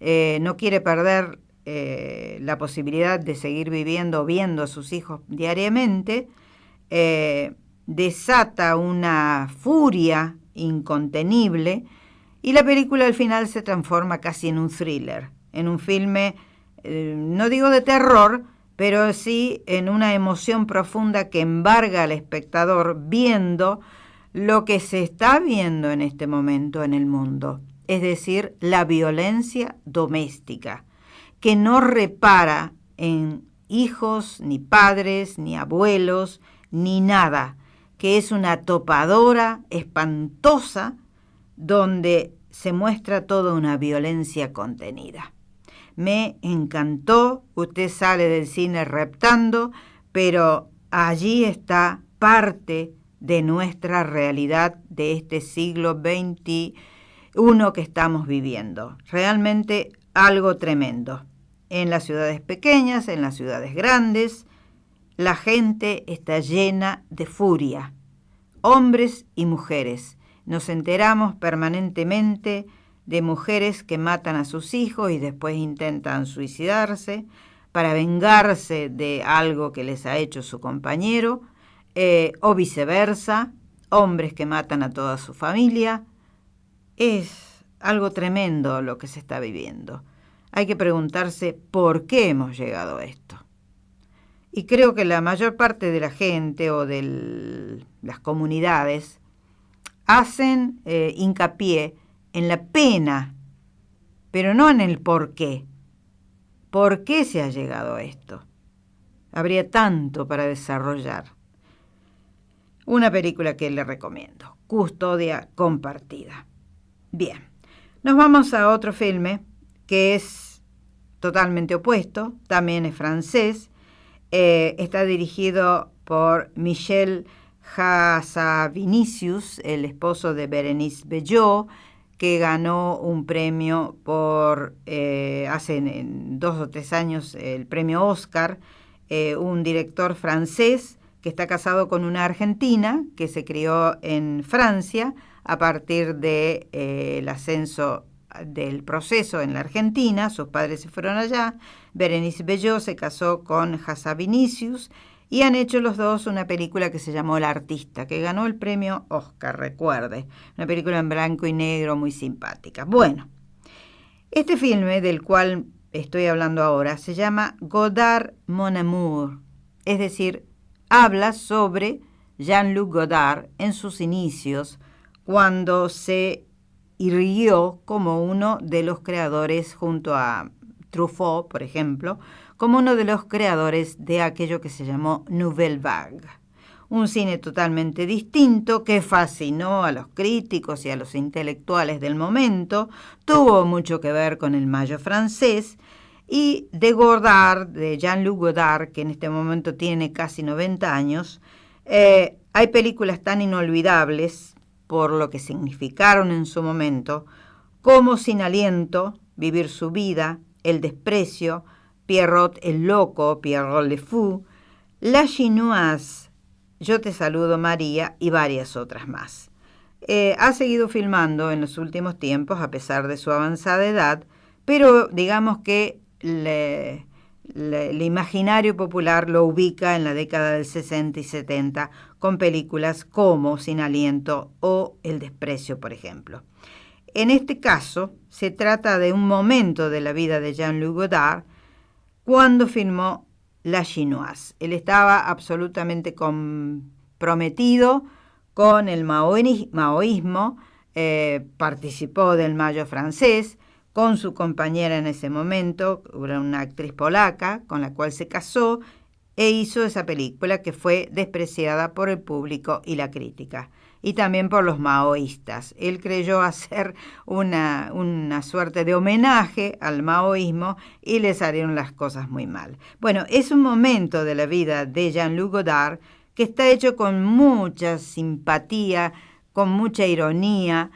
no quiere perder la posibilidad de seguir viviendo, viendo a sus hijos diariamente, desata una furia incontenible y la película al final se transforma casi en un thriller, en un filme, no digo de terror, pero sí en una emoción profunda que embarga al espectador viendo lo que se está viendo en este momento en el mundo, es decir, la violencia doméstica, que no repara en hijos, ni padres, ni abuelos, ni nada, que es una topadora espantosa donde se muestra toda una violencia contenida. Me encantó, usted sale del cine reptando, pero allí está parte de nuestra realidad de este siglo XXI que estamos viviendo. Realmente algo tremendo. En las ciudades pequeñas, en las ciudades grandes, la gente está llena de furia. Hombres y mujeres. Nos enteramos permanentemente de mujeres que matan a sus hijos y después intentan suicidarse para vengarse de algo que les ha hecho su compañero, o viceversa, hombres que matan a toda su familia. Es algo tremendo lo que se está viviendo. Hay que preguntarse por qué hemos llegado a esto. Y creo que la mayor parte de la gente o de las comunidades hacen hincapié en la pena, pero no en el por qué. ¿Por qué se ha llegado a esto? Habría tanto para desarrollar. Una película que le recomiendo, Custodia Compartida. Bien, nos vamos a otro filme que es totalmente opuesto, también es francés, está dirigido por Michel Hazanavicius, el esposo de Bérénice Bejo, que ganó un premio por, hace 2 o 3 años, el premio Oscar, un director francés que está casado con una argentina que se crió en Francia a partir del ascenso del proceso en la Argentina. Sus padres se fueron allá. Berenice Bejo se casó con Hassa Vinicius y han hecho los dos una película que se llamó El Artista, que ganó el premio Oscar, recuerde. Una película en blanco y negro muy simpática. Bueno, este filme del cual estoy hablando ahora se llama Godard Mon Amour, es decir, habla sobre Jean-Luc Godard en sus inicios, cuando se irguió como uno de los creadores, junto a Truffaut, por ejemplo, como uno de los creadores de aquello que se llamó Nouvelle Vague. Un cine totalmente distinto que fascinó a los críticos y a los intelectuales del momento, tuvo mucho que ver con el Mayo francés, y de Godard, de Jean-Luc Godard, que en este momento tiene casi 90 años, hay películas tan inolvidables por lo que significaron en su momento, como Sin aliento, Vivir su vida, El desprecio, Pierrot el loco, Pierrot le fou, La Chinoise, Yo te saludo María y varias otras más. Ha seguido filmando en los últimos tiempos a pesar de su avanzada edad, pero digamos que el imaginario popular lo ubica en la década del 60 y 70 con películas como Sin aliento o El desprecio, por ejemplo. En este caso, se trata de un momento de la vida de Jean-Luc Godard cuando filmó La Chinoise. Él estaba absolutamente comprometido con el maoísmo, participó del Mayo francés, con su compañera en ese momento, era una actriz polaca con la cual se casó e hizo esa película que fue despreciada por el público y la crítica, y también por los maoístas. Él creyó hacer una suerte de homenaje al maoísmo y le salieron las cosas muy mal. Bueno, es un momento de la vida de Jean-Luc Godard que está hecho con mucha simpatía, con mucha ironía,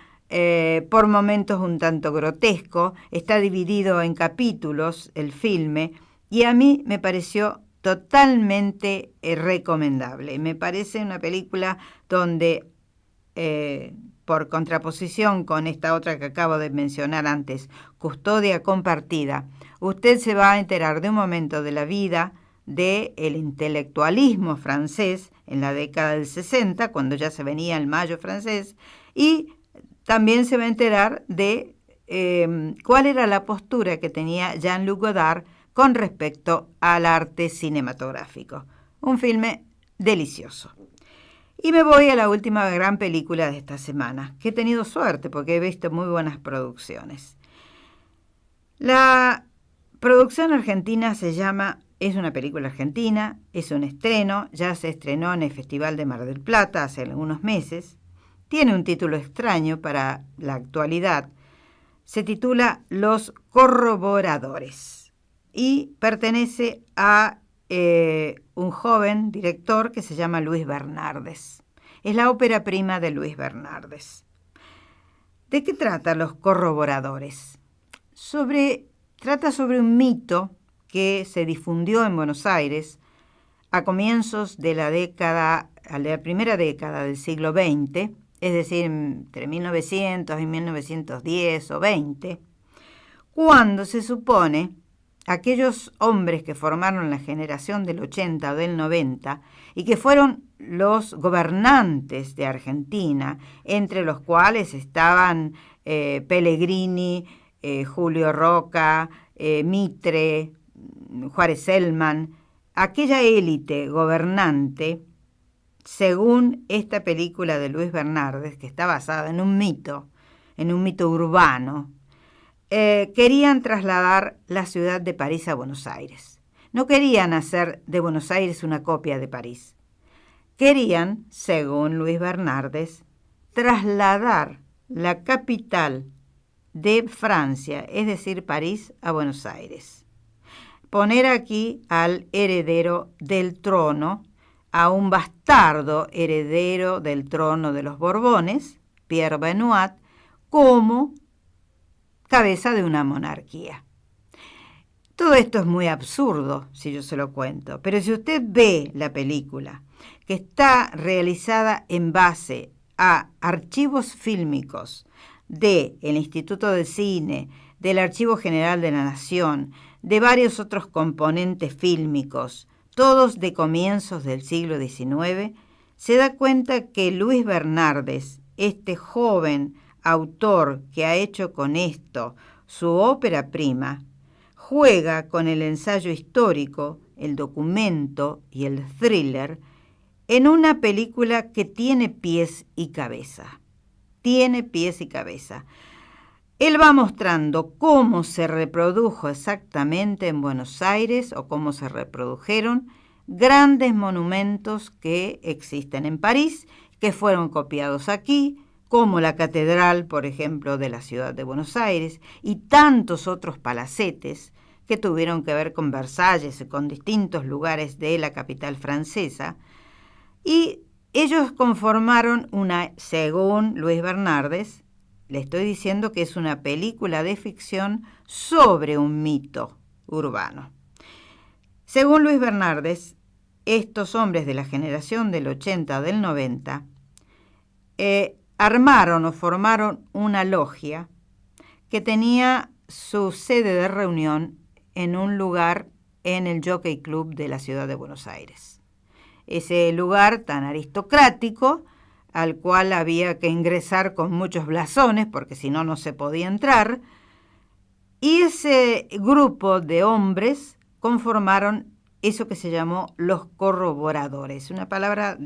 por momentos un tanto grotesco. Está dividido en capítulos el filme y a mí me pareció totalmente recomendable. Me parece una película donde, por contraposición con esta otra que acabo de mencionar antes, Custodia compartida, usted se va a enterar de un momento de la vida del intelectualismo francés en la década del 60, cuando ya se venía el Mayo francés, y también se va a enterar de cuál era la postura que tenía Jean-Luc Godard con respecto al arte cinematográfico. Un filme delicioso. Y me voy a la última gran película de esta semana, que he tenido suerte porque he visto muy buenas producciones. La producción argentina es una película argentina, es un estreno, ya se estrenó en el Festival de Mar del Plata hace algunos meses. Tiene un título extraño para la actualidad. Se titula Los Corroboradores y pertenece a un joven director que se llama Luis Bernardes. Es la ópera prima de Luis Bernardes. ¿De qué trata Los Corroboradores? Trata sobre un mito que se difundió en Buenos Aires a comienzos de la primera década del siglo XX, es decir, entre 1900 y 1910 o 20, cuando se supone aquellos hombres que formaron la generación del 80 o del 90 y que fueron los gobernantes de Argentina, entre los cuales estaban Pellegrini, Julio Roca, Mitre, Juárez Selman, aquella élite gobernante, según esta película de Luis Bernardes, que está basada en un mito urbano, querían trasladar la ciudad de París a Buenos Aires. No querían hacer de Buenos Aires una copia de París. Querían, según Luis Bernardes, trasladar la capital de Francia, es decir, París, a Buenos Aires. Poner aquí al heredero del trono, a un bastardo heredero del trono de los Borbones, Pierre Benoit, como cabeza de una monarquía. Todo esto es muy absurdo si yo se lo cuento, pero si usted ve la película, que está realizada en base a archivos fílmicos del Instituto de Cine, del Archivo General de la Nación, de varios otros componentes fílmicos, todos de comienzos del siglo XIX, se da cuenta que Luis Bernardes, este joven autor que ha hecho con esto su ópera prima, juega con el ensayo histórico, el documento y el thriller en una película que tiene pies y cabeza. Tiene pies y cabeza. Él va mostrando cómo se reprodujo exactamente en Buenos Aires o cómo se reprodujeron grandes monumentos que existen en París, que fueron copiados aquí, como la catedral, por ejemplo, de la ciudad de Buenos Aires, y tantos otros palacetes que tuvieron que ver con Versalles y con distintos lugares de la capital francesa. Y ellos conformaron según Luis Bernardes, le estoy diciendo que es una película de ficción sobre un mito urbano. Según Luis Bernardes, estos hombres de la generación del 80 o del 90 armaron o formaron una logia que tenía su sede de reunión en un lugar en el Jockey Club de la ciudad de Buenos Aires. Ese lugar tan aristocrático, al cual había que ingresar con muchos blasones, porque si no, no se podía entrar, y ese grupo de hombres conformaron eso que se llamó los corroboradores, una palabra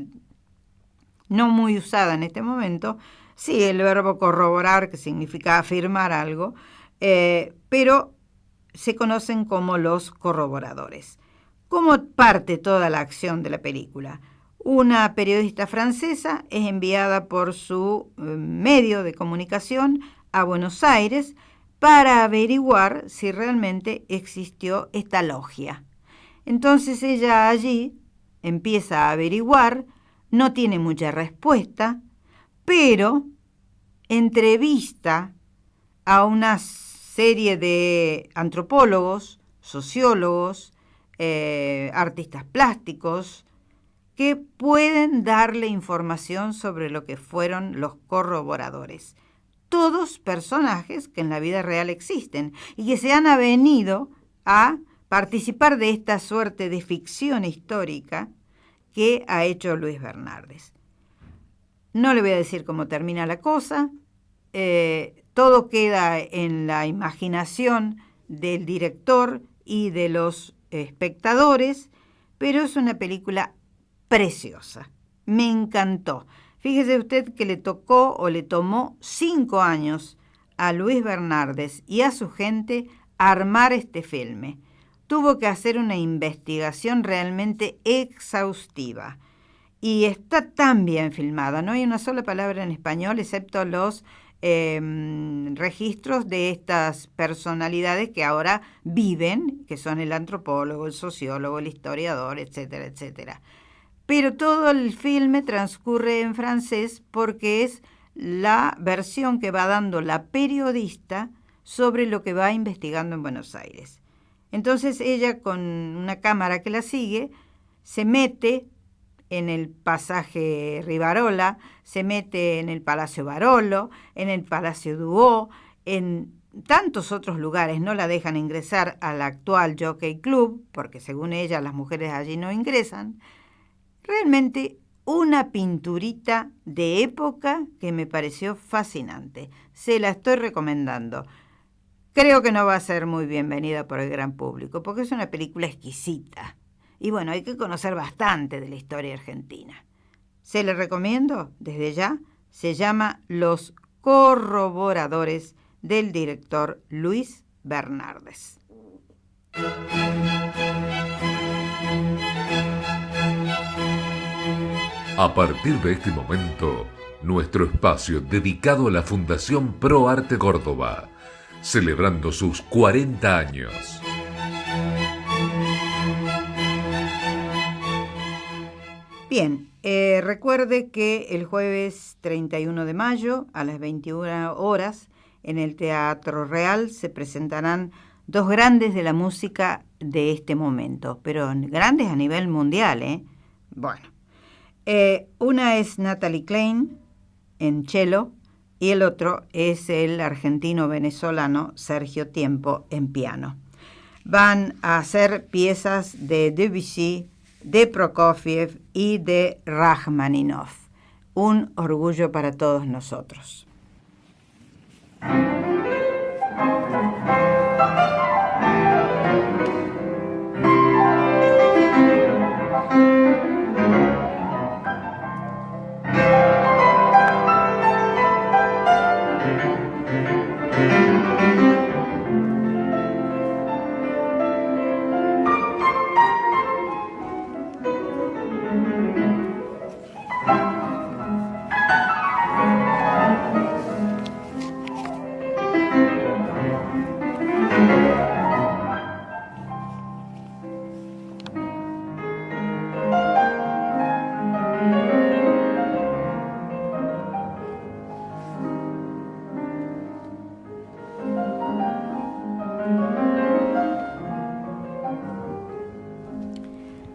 no muy usada en este momento, sí, el verbo corroborar, que significa afirmar algo, pero se conocen como los corroboradores. ¿Cómo parte toda la acción de la película? Una periodista francesa es enviada por su medio de comunicación a Buenos Aires para averiguar si realmente existió esta logia. Entonces ella allí empieza a averiguar, no tiene mucha respuesta, pero entrevista a una serie de antropólogos, sociólogos, artistas plásticos, que pueden darle información sobre lo que fueron los corroboradores. Todos personajes que en la vida real existen y que se han avenido a participar de esta suerte de ficción histórica que ha hecho Luis Bernardes. No le voy a decir cómo termina la cosa, todo queda en la imaginación del director y de los espectadores, pero es una película preciosa, me encantó. Fíjese usted que le tocó o le tomó 5 años a Luis Bernardes y a su gente armar este filme. Tuvo que hacer una investigación realmente exhaustiva y está tan bien filmada, no hay una sola palabra en español excepto los registros de estas personalidades que ahora viven, que son el antropólogo, el sociólogo, el historiador, etcétera, etcétera. Pero todo el filme transcurre en francés porque es la versión que va dando la periodista sobre lo que va investigando en Buenos Aires. Entonces ella, con una cámara que la sigue, se mete en el pasaje Rivarola, se mete en el Palacio Barolo, en el Palacio Duo, en tantos otros lugares. No la dejan ingresar al actual Jockey Club, porque según ella las mujeres allí no ingresan. Realmente una pinturita de época que me pareció fascinante. Se la estoy recomendando. Creo que no va a ser muy bienvenida por el gran público, porque es una película exquisita. Y bueno, hay que conocer bastante de la historia argentina. Se la recomiendo desde ya. Se llama Los Corroboradores, del director Luis Bernardes. A partir de este momento, nuestro espacio dedicado a la Fundación Pro Arte Córdoba, celebrando sus 40 años. Bien, recuerde que el jueves 31 de mayo a las 21 horas en el Teatro Real se presentarán dos grandes de la música de este momento, pero grandes a nivel mundial, ¿eh? Bueno, una es Natalie Klein en cello y el otro es el argentino-venezolano Sergio Tiempo en piano. Van a hacer piezas de Debussy, de Prokofiev y de Rachmaninoff. Un orgullo para todos nosotros.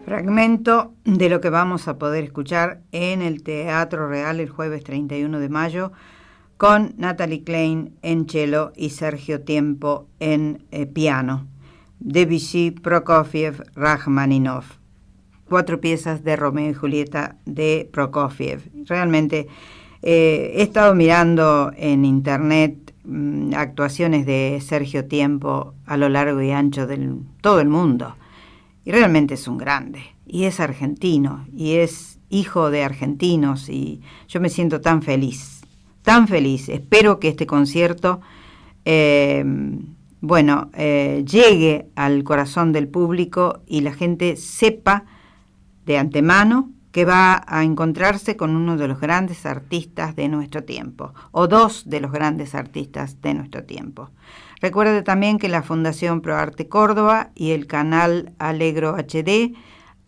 Fragmento de lo que vamos a poder escuchar en el Teatro Real el jueves 31 de mayo con Natalie Klein en cello y Sergio Tiempo en piano. Debussy, Prokofiev, Rachmaninoff. 4 piezas de Romeo y Julieta de Prokofiev. Realmente he estado mirando en internet actuaciones de Sergio Tiempo a lo largo y ancho de todo el mundo. Y realmente es un grande, y es argentino, y es hijo de argentinos, y yo me siento tan feliz. Espero que este concierto, llegue al corazón del público y la gente sepa de antemano que va a encontrarse con uno de los grandes artistas de nuestro tiempo, o dos de los grandes artistas de nuestro tiempo. Recuerde también que la Fundación ProArte Córdoba y el canal Alegro HD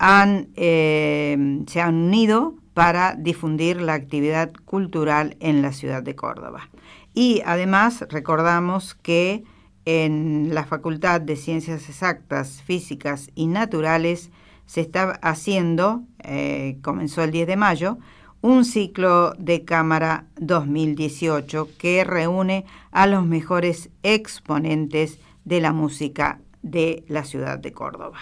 se han unido para difundir la actividad cultural en la ciudad de Córdoba. Y además recordamos que en la Facultad de Ciencias Exactas, Físicas y Naturales se está haciendo, comenzó el 10 de mayo, un ciclo de cámara 2018 que reúne a los mejores exponentes de la música de la ciudad de Córdoba.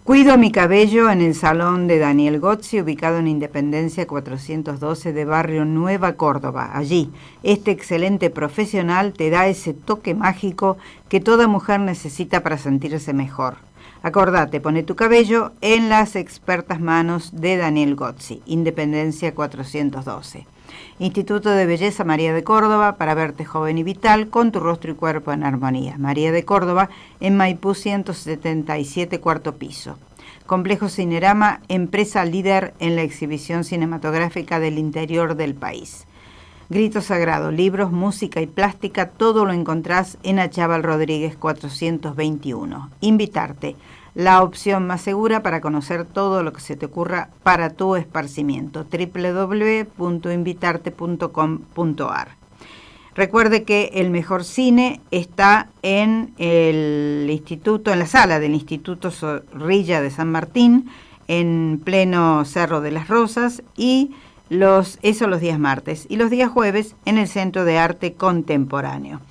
Cuido mi cabello en el salón de Daniel Gozzi, ubicado en Independencia 412 de Barrio Nueva, Córdoba. Allí, este excelente profesional te da ese toque mágico que toda mujer necesita para sentirse mejor. Acordate, pone tu cabello en las expertas manos de Daniel Gozzi, Independencia 412. Instituto de Belleza María de Córdoba, para verte joven y vital, con tu rostro y cuerpo en armonía. María de Córdoba, en Maipú 177, cuarto piso. Complejo Cinerama, empresa líder en la exhibición cinematográfica del interior del país. Grito Sagrado, libros, música y plástica, todo lo encontrás en Achával Rodríguez 421. Invitarte, la opción más segura para conocer todo lo que se te ocurra para tu esparcimiento. www.invitarte.com.ar. Recuerde que el mejor cine está en el instituto, en la sala del Instituto Zorrilla de San Martín, en pleno Cerro de las Rosas, y eso los días martes, y los días jueves en el Centro de Arte Contemporáneo.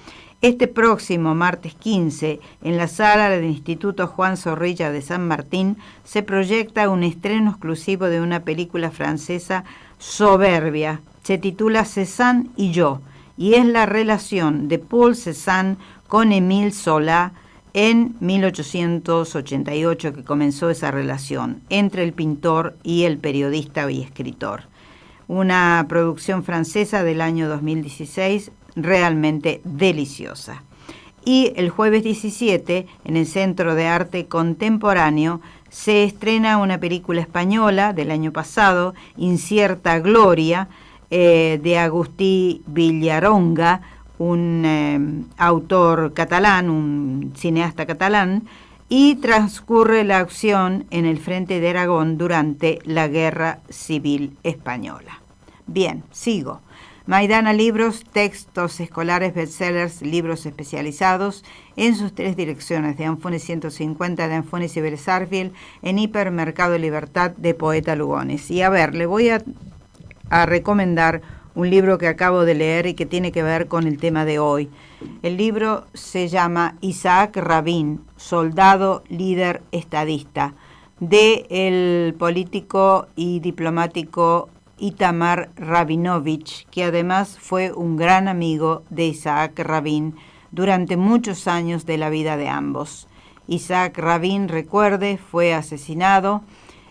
Este próximo martes 15, en la sala del Instituto Juan Zorrilla de San Martín, se proyecta un estreno exclusivo de una película francesa soberbia. Se titula Cézanne y yo, y es la relación de Paul Cézanne con Émile Zola en 1888 que comenzó esa relación entre el pintor y el periodista y escritor. Una producción francesa del año 2016 realmente deliciosa. Y el jueves 17, en el Centro de Arte Contemporáneo, se estrena una película española del año pasado, Incierta Gloria, de Agustí Villaronga, un autor catalán, un cineasta catalán, y transcurre la acción en el frente de Aragón durante la Guerra Civil Española. Bien, sigo. Maidana Libros, textos escolares, bestsellers, libros especializados en sus 3 direcciones, de Anfunes 150, de Anfunes y Bersarfield, en Hipermercado Libertad, de Poeta Lugones. Y a ver, le voy a recomendar un libro que acabo de leer y que tiene que ver con el tema de hoy. El libro se llama Isaac Rabin, soldado, líder, estadista, de el político y diplomático Itamar Rabinovich, que además fue un gran amigo de Isaac Rabin durante muchos años de la vida de ambos. Isaac Rabin, recuerde, fue asesinado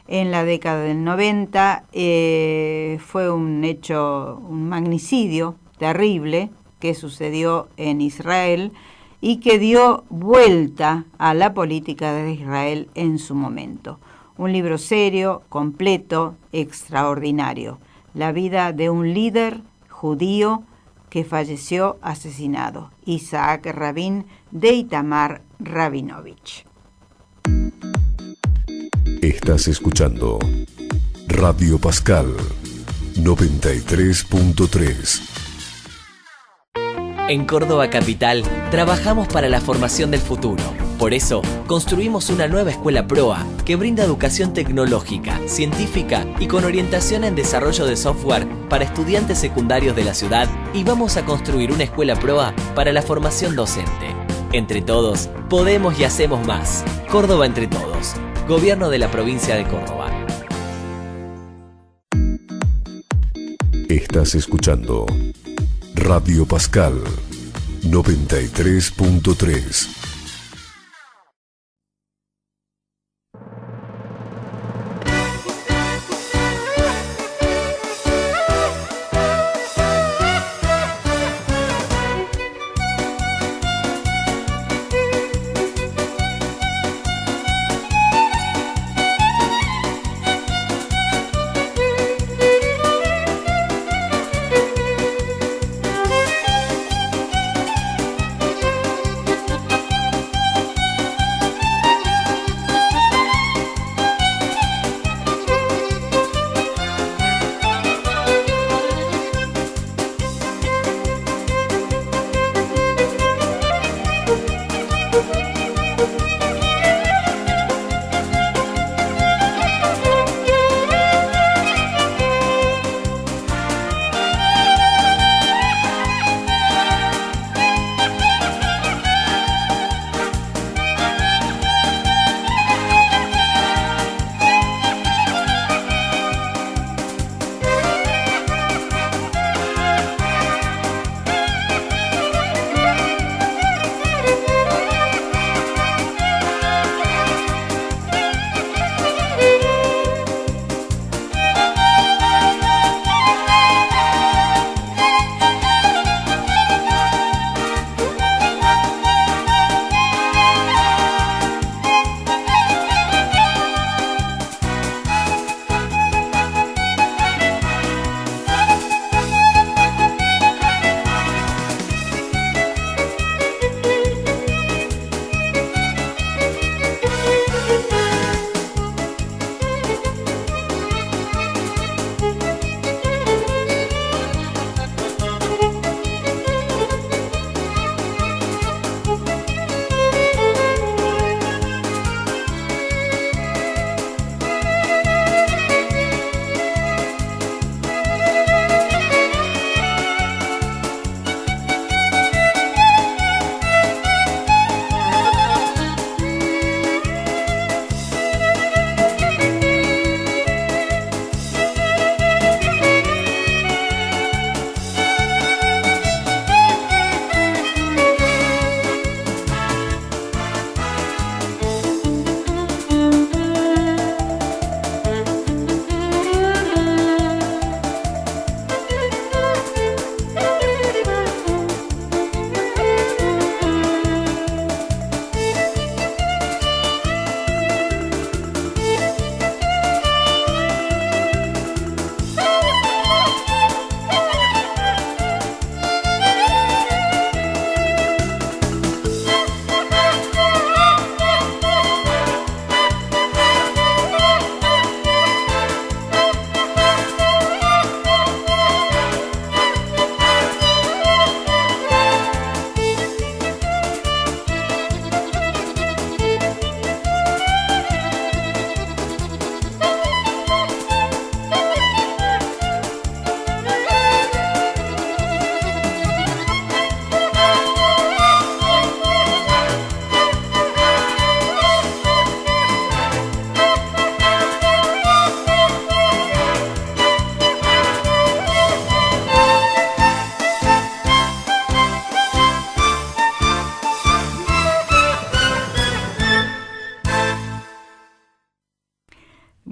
en la década del 90, fue un hecho, un magnicidio terrible que sucedió en Israel y que dio vuelta a la política de Israel en su momento. Un libro serio, completo, extraordinario. La vida de un líder judío que falleció asesinado. Isaac Rabin, de Itamar Rabinovich. Estás escuchando Radio Pascal 93.3. En Córdoba Capital, trabajamos para la formación del futuro. Por eso, construimos una nueva escuela PROA que brinda educación tecnológica, científica y con orientación en desarrollo de software para estudiantes secundarios de la ciudad, y vamos a construir una escuela PROA para la formación docente. Entre todos, podemos y hacemos más. Córdoba entre todos. Gobierno de la provincia de Córdoba. Estás escuchando Radio Pascal 93.3.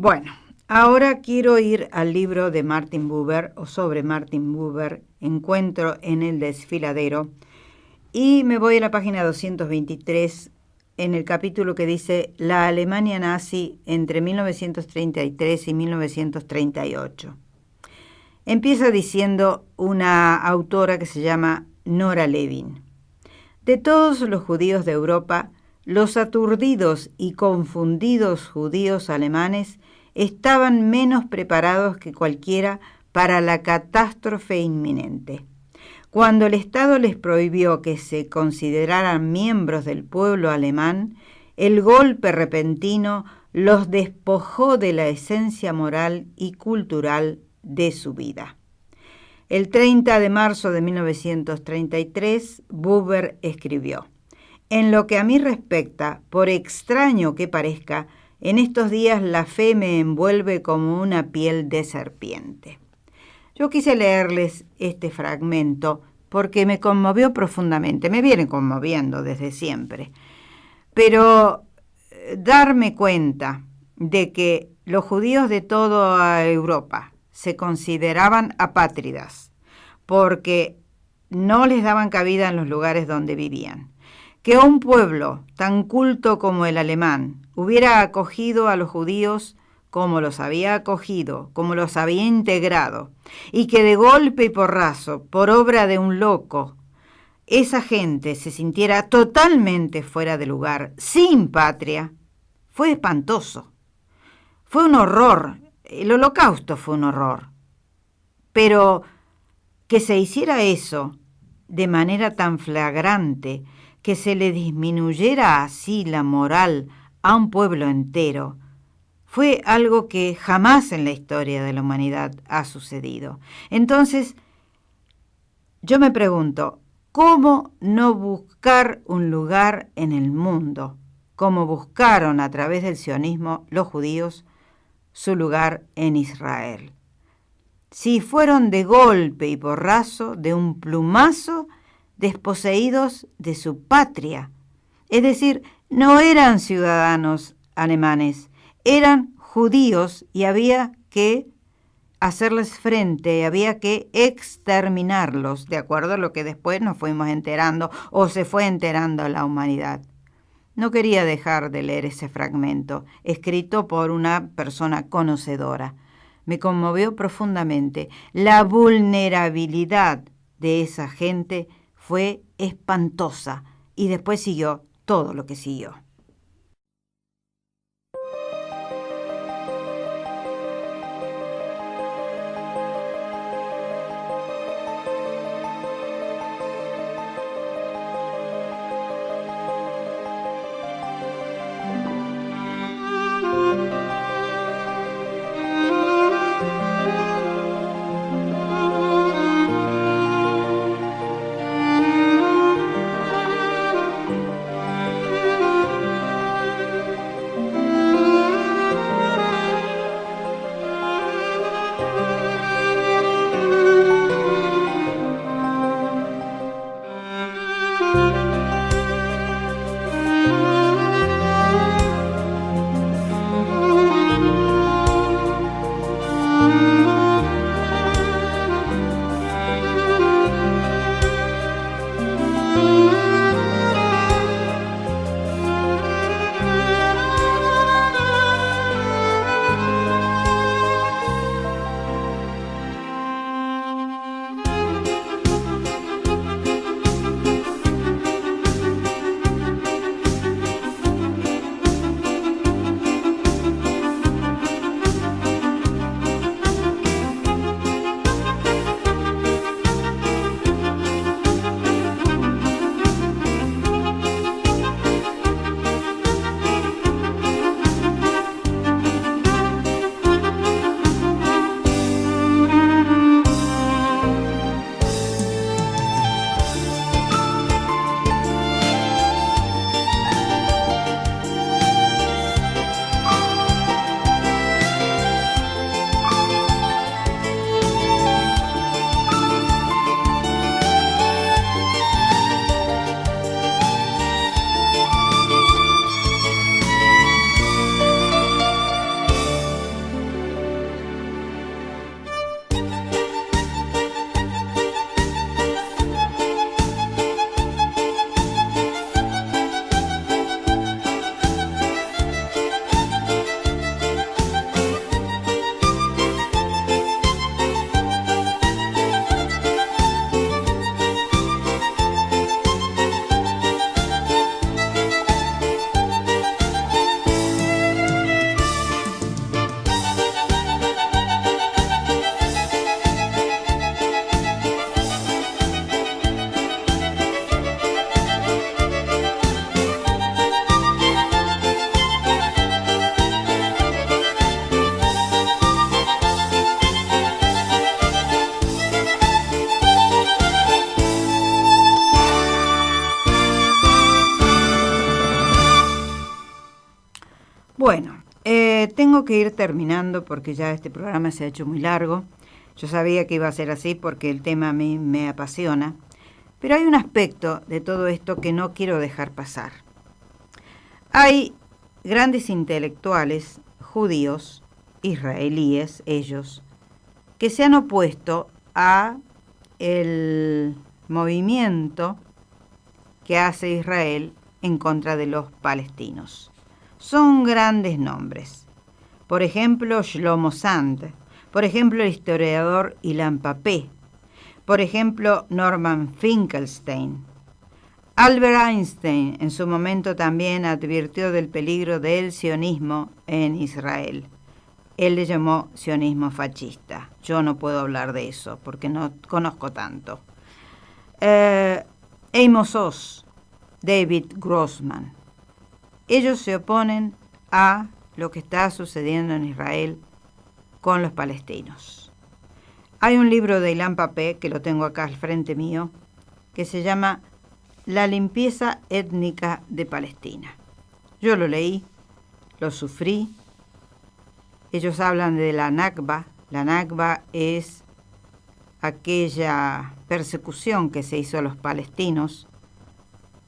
Bueno, ahora quiero ir al libro de Martin Buber, o sobre Martin Buber, Encuentro en el desfiladero, y me voy a la página 223, en el capítulo que dice La Alemania nazi entre 1933 y 1938. Empieza diciendo una autora que se llama Nora Levin. De todos los judíos de Europa, los aturdidos y confundidos judíos alemanes estaban menos preparados que cualquiera para la catástrofe inminente. Cuando el Estado les prohibió que se consideraran miembros del pueblo alemán, el golpe repentino los despojó de la esencia moral y cultural de su vida. El 30 de marzo de 1933, Buber escribió: «En lo que a mí respecta, por extraño que parezca, en estos días la fe me envuelve como una piel de serpiente». Yo quise leerles este fragmento porque me conmovió profundamente, me viene conmoviendo desde siempre, pero darme cuenta de que los judíos de toda Europa se consideraban apátridas porque no les daban cabida en los lugares donde vivían, que un pueblo tan culto como el alemán hubiera acogido a los judíos como los había acogido, como los había integrado, y que de golpe y porrazo, por obra de un loco, esa gente se sintiera totalmente fuera de lugar, sin patria, fue espantoso. Fue un horror, el Holocausto fue un horror. Pero que se hiciera eso de manera tan flagrante, que se le disminuyera así la moral a un pueblo entero, fue algo que jamás en la historia de la humanidad ha sucedido. Entonces, yo me pregunto, ¿cómo no buscar un lugar en el mundo, como buscaron a través del sionismo los judíos su lugar en Israel? Si fueron de golpe y porrazo, de un plumazo, desposeídos de su patria. Es decir, no eran ciudadanos alemanes, eran judíos y había que hacerles frente, había que exterminarlos, de acuerdo a lo que después nos fuimos enterando o se fue enterando la humanidad. No quería dejar de leer ese fragmento, escrito por una persona conocedora. Me conmovió profundamente. La vulnerabilidad de esa gente fue espantosa y después siguió todo lo que siguió. Bueno, tengo que ir terminando porque ya este programa se ha hecho muy largo. Yo sabía que iba a ser así porque el tema a mí me apasiona. Pero hay un aspecto de todo esto que no quiero dejar pasar. Hay grandes intelectuales judíos, israelíes, ellos, que se han opuesto a el movimiento que hace Israel en contra de los palestinos. Son grandes nombres. Por ejemplo, Shlomo Sand. Por ejemplo, el historiador Ilan Papé. Por ejemplo, Norman Finkelstein. Albert Einstein en su momento también advirtió del peligro del sionismo en Israel. Él le llamó sionismo fascista. Yo no puedo hablar de eso porque no conozco tanto. Amos Oz, David Grossman. Ellos se oponen a lo que está sucediendo en Israel con los palestinos. Hay un libro de Ilan Papé, que lo tengo acá al frente mío, que se llama La limpieza étnica de Palestina. Yo lo leí, lo sufrí. Ellos hablan de la Nakba. La Nakba es aquella persecución que se hizo a los palestinos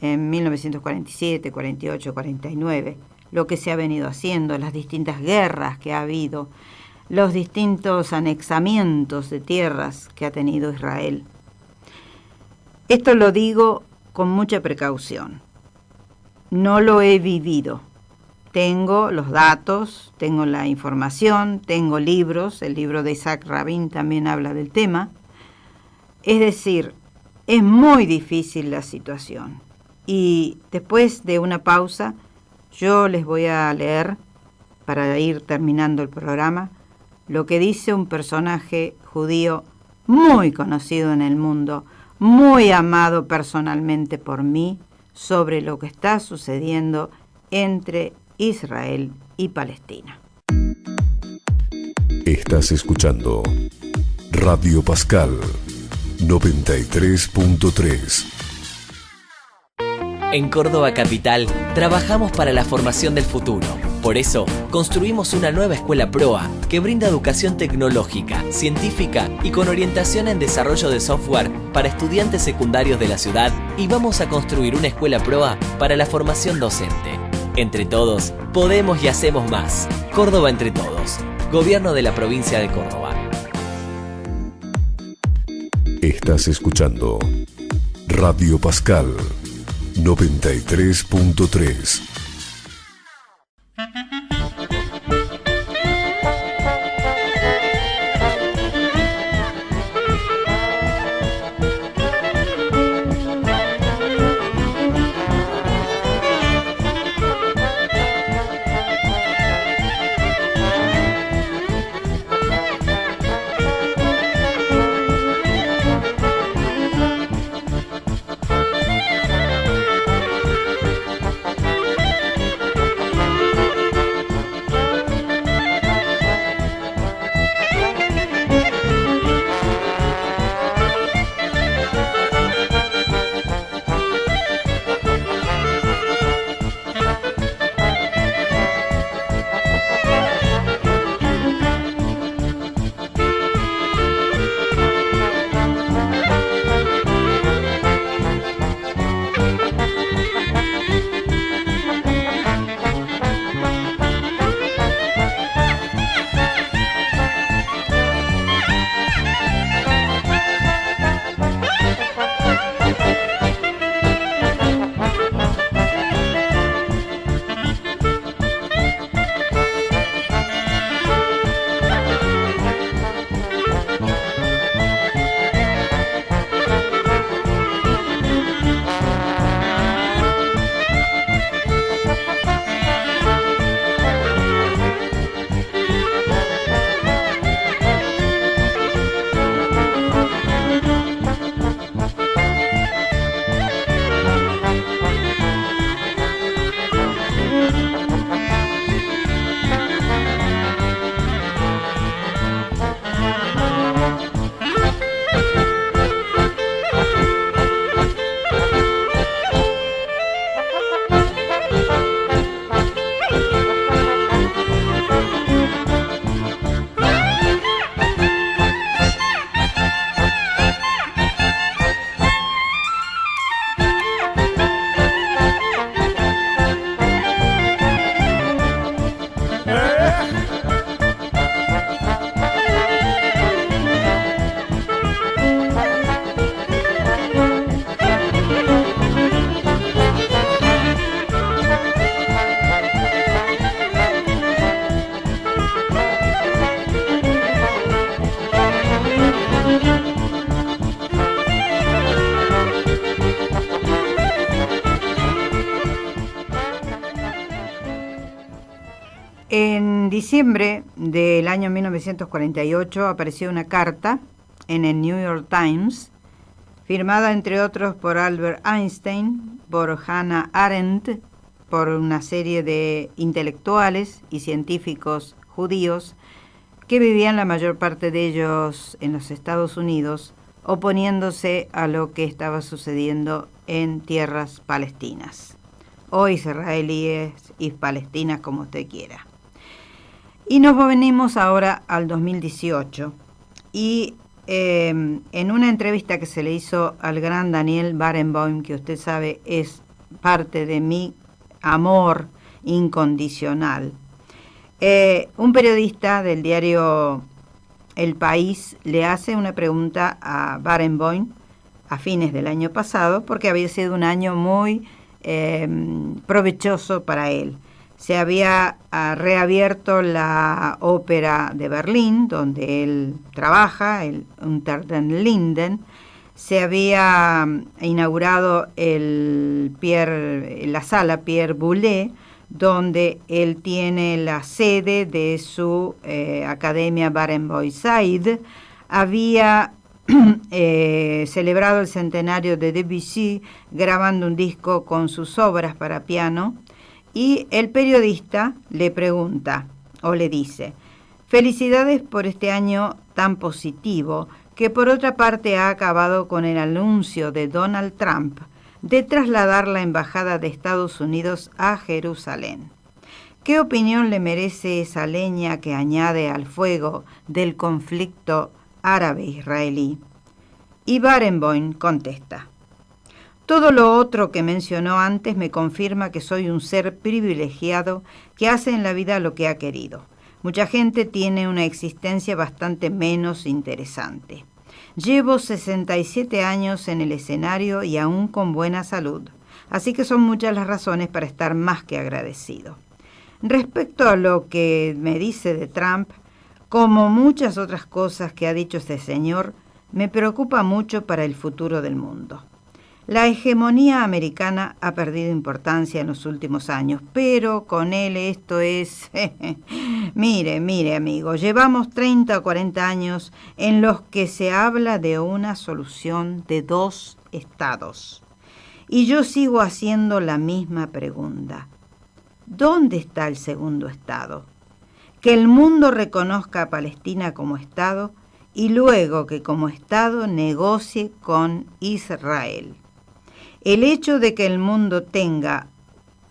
en 1947, 48, 49, lo que se ha venido haciendo, las distintas guerras que ha habido, los distintos anexamientos de tierras que ha tenido Israel. Esto lo digo con mucha precaución. No lo he vivido. Tengo los datos, tengo la información, tengo libros. El libro de Isaac Rabin también habla del tema. Es decir, es muy difícil la situación. Y después de una pausa, yo les voy a leer, para ir terminando el programa, lo que dice un personaje judío muy conocido en el mundo, muy amado personalmente por mí, sobre lo que está sucediendo entre Israel y Palestina. Estás escuchando Radio Pascal 93.3. En Córdoba Capital, trabajamos para la formación del futuro. Por eso, construimos una nueva escuela PROA que brinda educación tecnológica, científica y con orientación en desarrollo de software para estudiantes secundarios de la ciudad, y vamos a construir una escuela PROA para la formación docente. Entre todos, podemos y hacemos más. Córdoba entre todos. Gobierno de la provincia de Córdoba. Estás escuchando Radio Pascal 93.3. En diciembre del año 1948 apareció una carta en el New York Times, firmada entre otros por Albert Einstein, por Hannah Arendt, por una serie de intelectuales y científicos judíos que vivían la mayor parte de ellos en los Estados Unidos, oponiéndose a lo que estaba sucediendo en tierras palestinas, o israelíes y palestinas, como usted quiera. Y nos venimos ahora al 2018, y en una entrevista que se le hizo al gran Daniel Barenboim, que usted sabe es parte de mi amor incondicional, un periodista del diario El País le hace una pregunta a Barenboim a fines del año pasado, porque había sido un año muy provechoso para él. Se había reabierto la ópera de Berlín, donde él trabaja, el Unter den Linden. Se había inaugurado la sala Pierre Boulez, donde él tiene la sede de su academia Barenboim Said. Había celebrado el centenario de Debussy, grabando un disco con sus obras para piano. Y el periodista le pregunta, o le dice: felicidades por este año tan positivo, que por otra parte ha acabado con el anuncio de Donald Trump de trasladar la embajada de Estados Unidos a Jerusalén. ¿Qué opinión le merece esa leña que añade al fuego del conflicto árabe-israelí? Y Barenboim contesta: todo lo otro que mencionó antes me confirma que soy un ser privilegiado que hace en la vida lo que ha querido. Mucha gente tiene una existencia bastante menos interesante. Llevo 67 años en el escenario y aún con buena salud, así que son muchas las razones para estar más que agradecido. Respecto a lo que me dice de Trump, como muchas otras cosas que ha dicho este señor, me preocupa mucho para el futuro del mundo. La hegemonía americana ha perdido importancia en los últimos años, pero con él esto es... Mire, amigo, llevamos 30 o 40 años en los que se habla de una solución de 2 estados. Y yo sigo haciendo la misma pregunta. ¿Dónde está el segundo estado? Que el mundo reconozca a Palestina como estado y luego que como estado negocie con Israel. El hecho de que el mundo tenga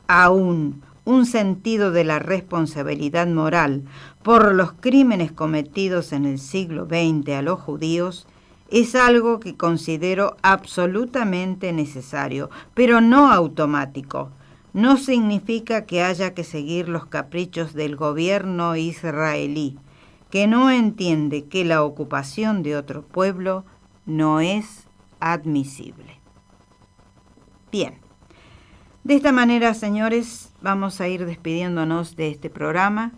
aún un sentido de la responsabilidad moral por los crímenes cometidos en el siglo XX a los judíos es algo que considero absolutamente necesario, pero no automático. No significa que haya que seguir los caprichos del gobierno israelí, que no entiende que la ocupación de otro pueblo no es admisible. Bien, de esta manera, señores, vamos a ir despidiéndonos de este programa.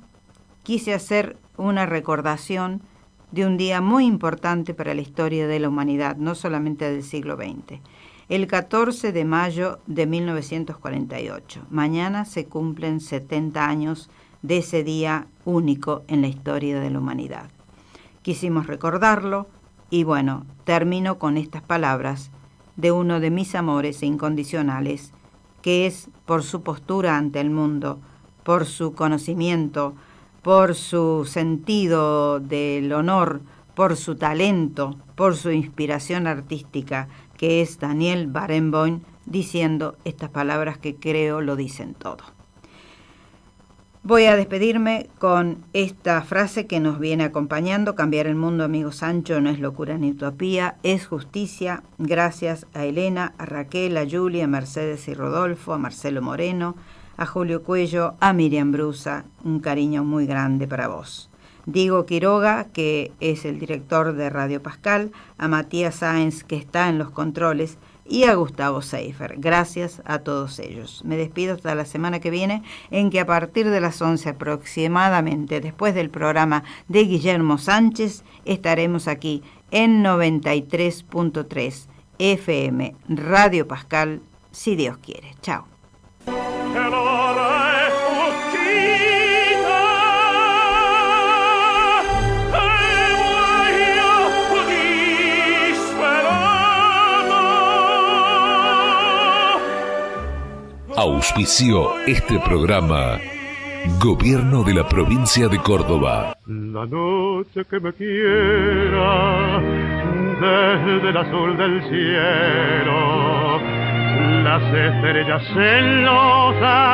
Quise hacer una recordación de un día muy importante para la historia de la humanidad, no solamente del siglo XX. El 14 de mayo de 1948. Mañana se cumplen 70 años de ese día único en la historia de la humanidad. Quisimos recordarlo y bueno, termino con estas palabras de uno de mis amores incondicionales, que es por su postura ante el mundo, por su conocimiento, por su sentido del honor, por su talento, por su inspiración artística, que es Daniel Barenboim, diciendo estas palabras que creo lo dicen todo. Voy a despedirme con esta frase que nos viene acompañando: cambiar el mundo, amigo Sancho, no es locura ni utopía, es justicia. Gracias a Elena, a Raquel, a Julia, a Mercedes y Rodolfo, a Marcelo Moreno, a Julio Cuello, a Miriam Brusa, un cariño muy grande para vos. Diego Quiroga, que es el director de Radio Pascal, a Matías Sáenz, que está en los controles, y a Gustavo Seifer. Gracias a todos ellos. Me despido hasta la semana que viene, en que a partir de las 11 aproximadamente, después del programa de Guillermo Sánchez, estaremos aquí en 93.3 FM Radio Pascal, si Dios quiere. Chao. E l'ora è uscita Auspició este programa Gobierno de la Provincia de Córdoba. La noche que me quiera, desde el azul del cielo, las estrellas celosas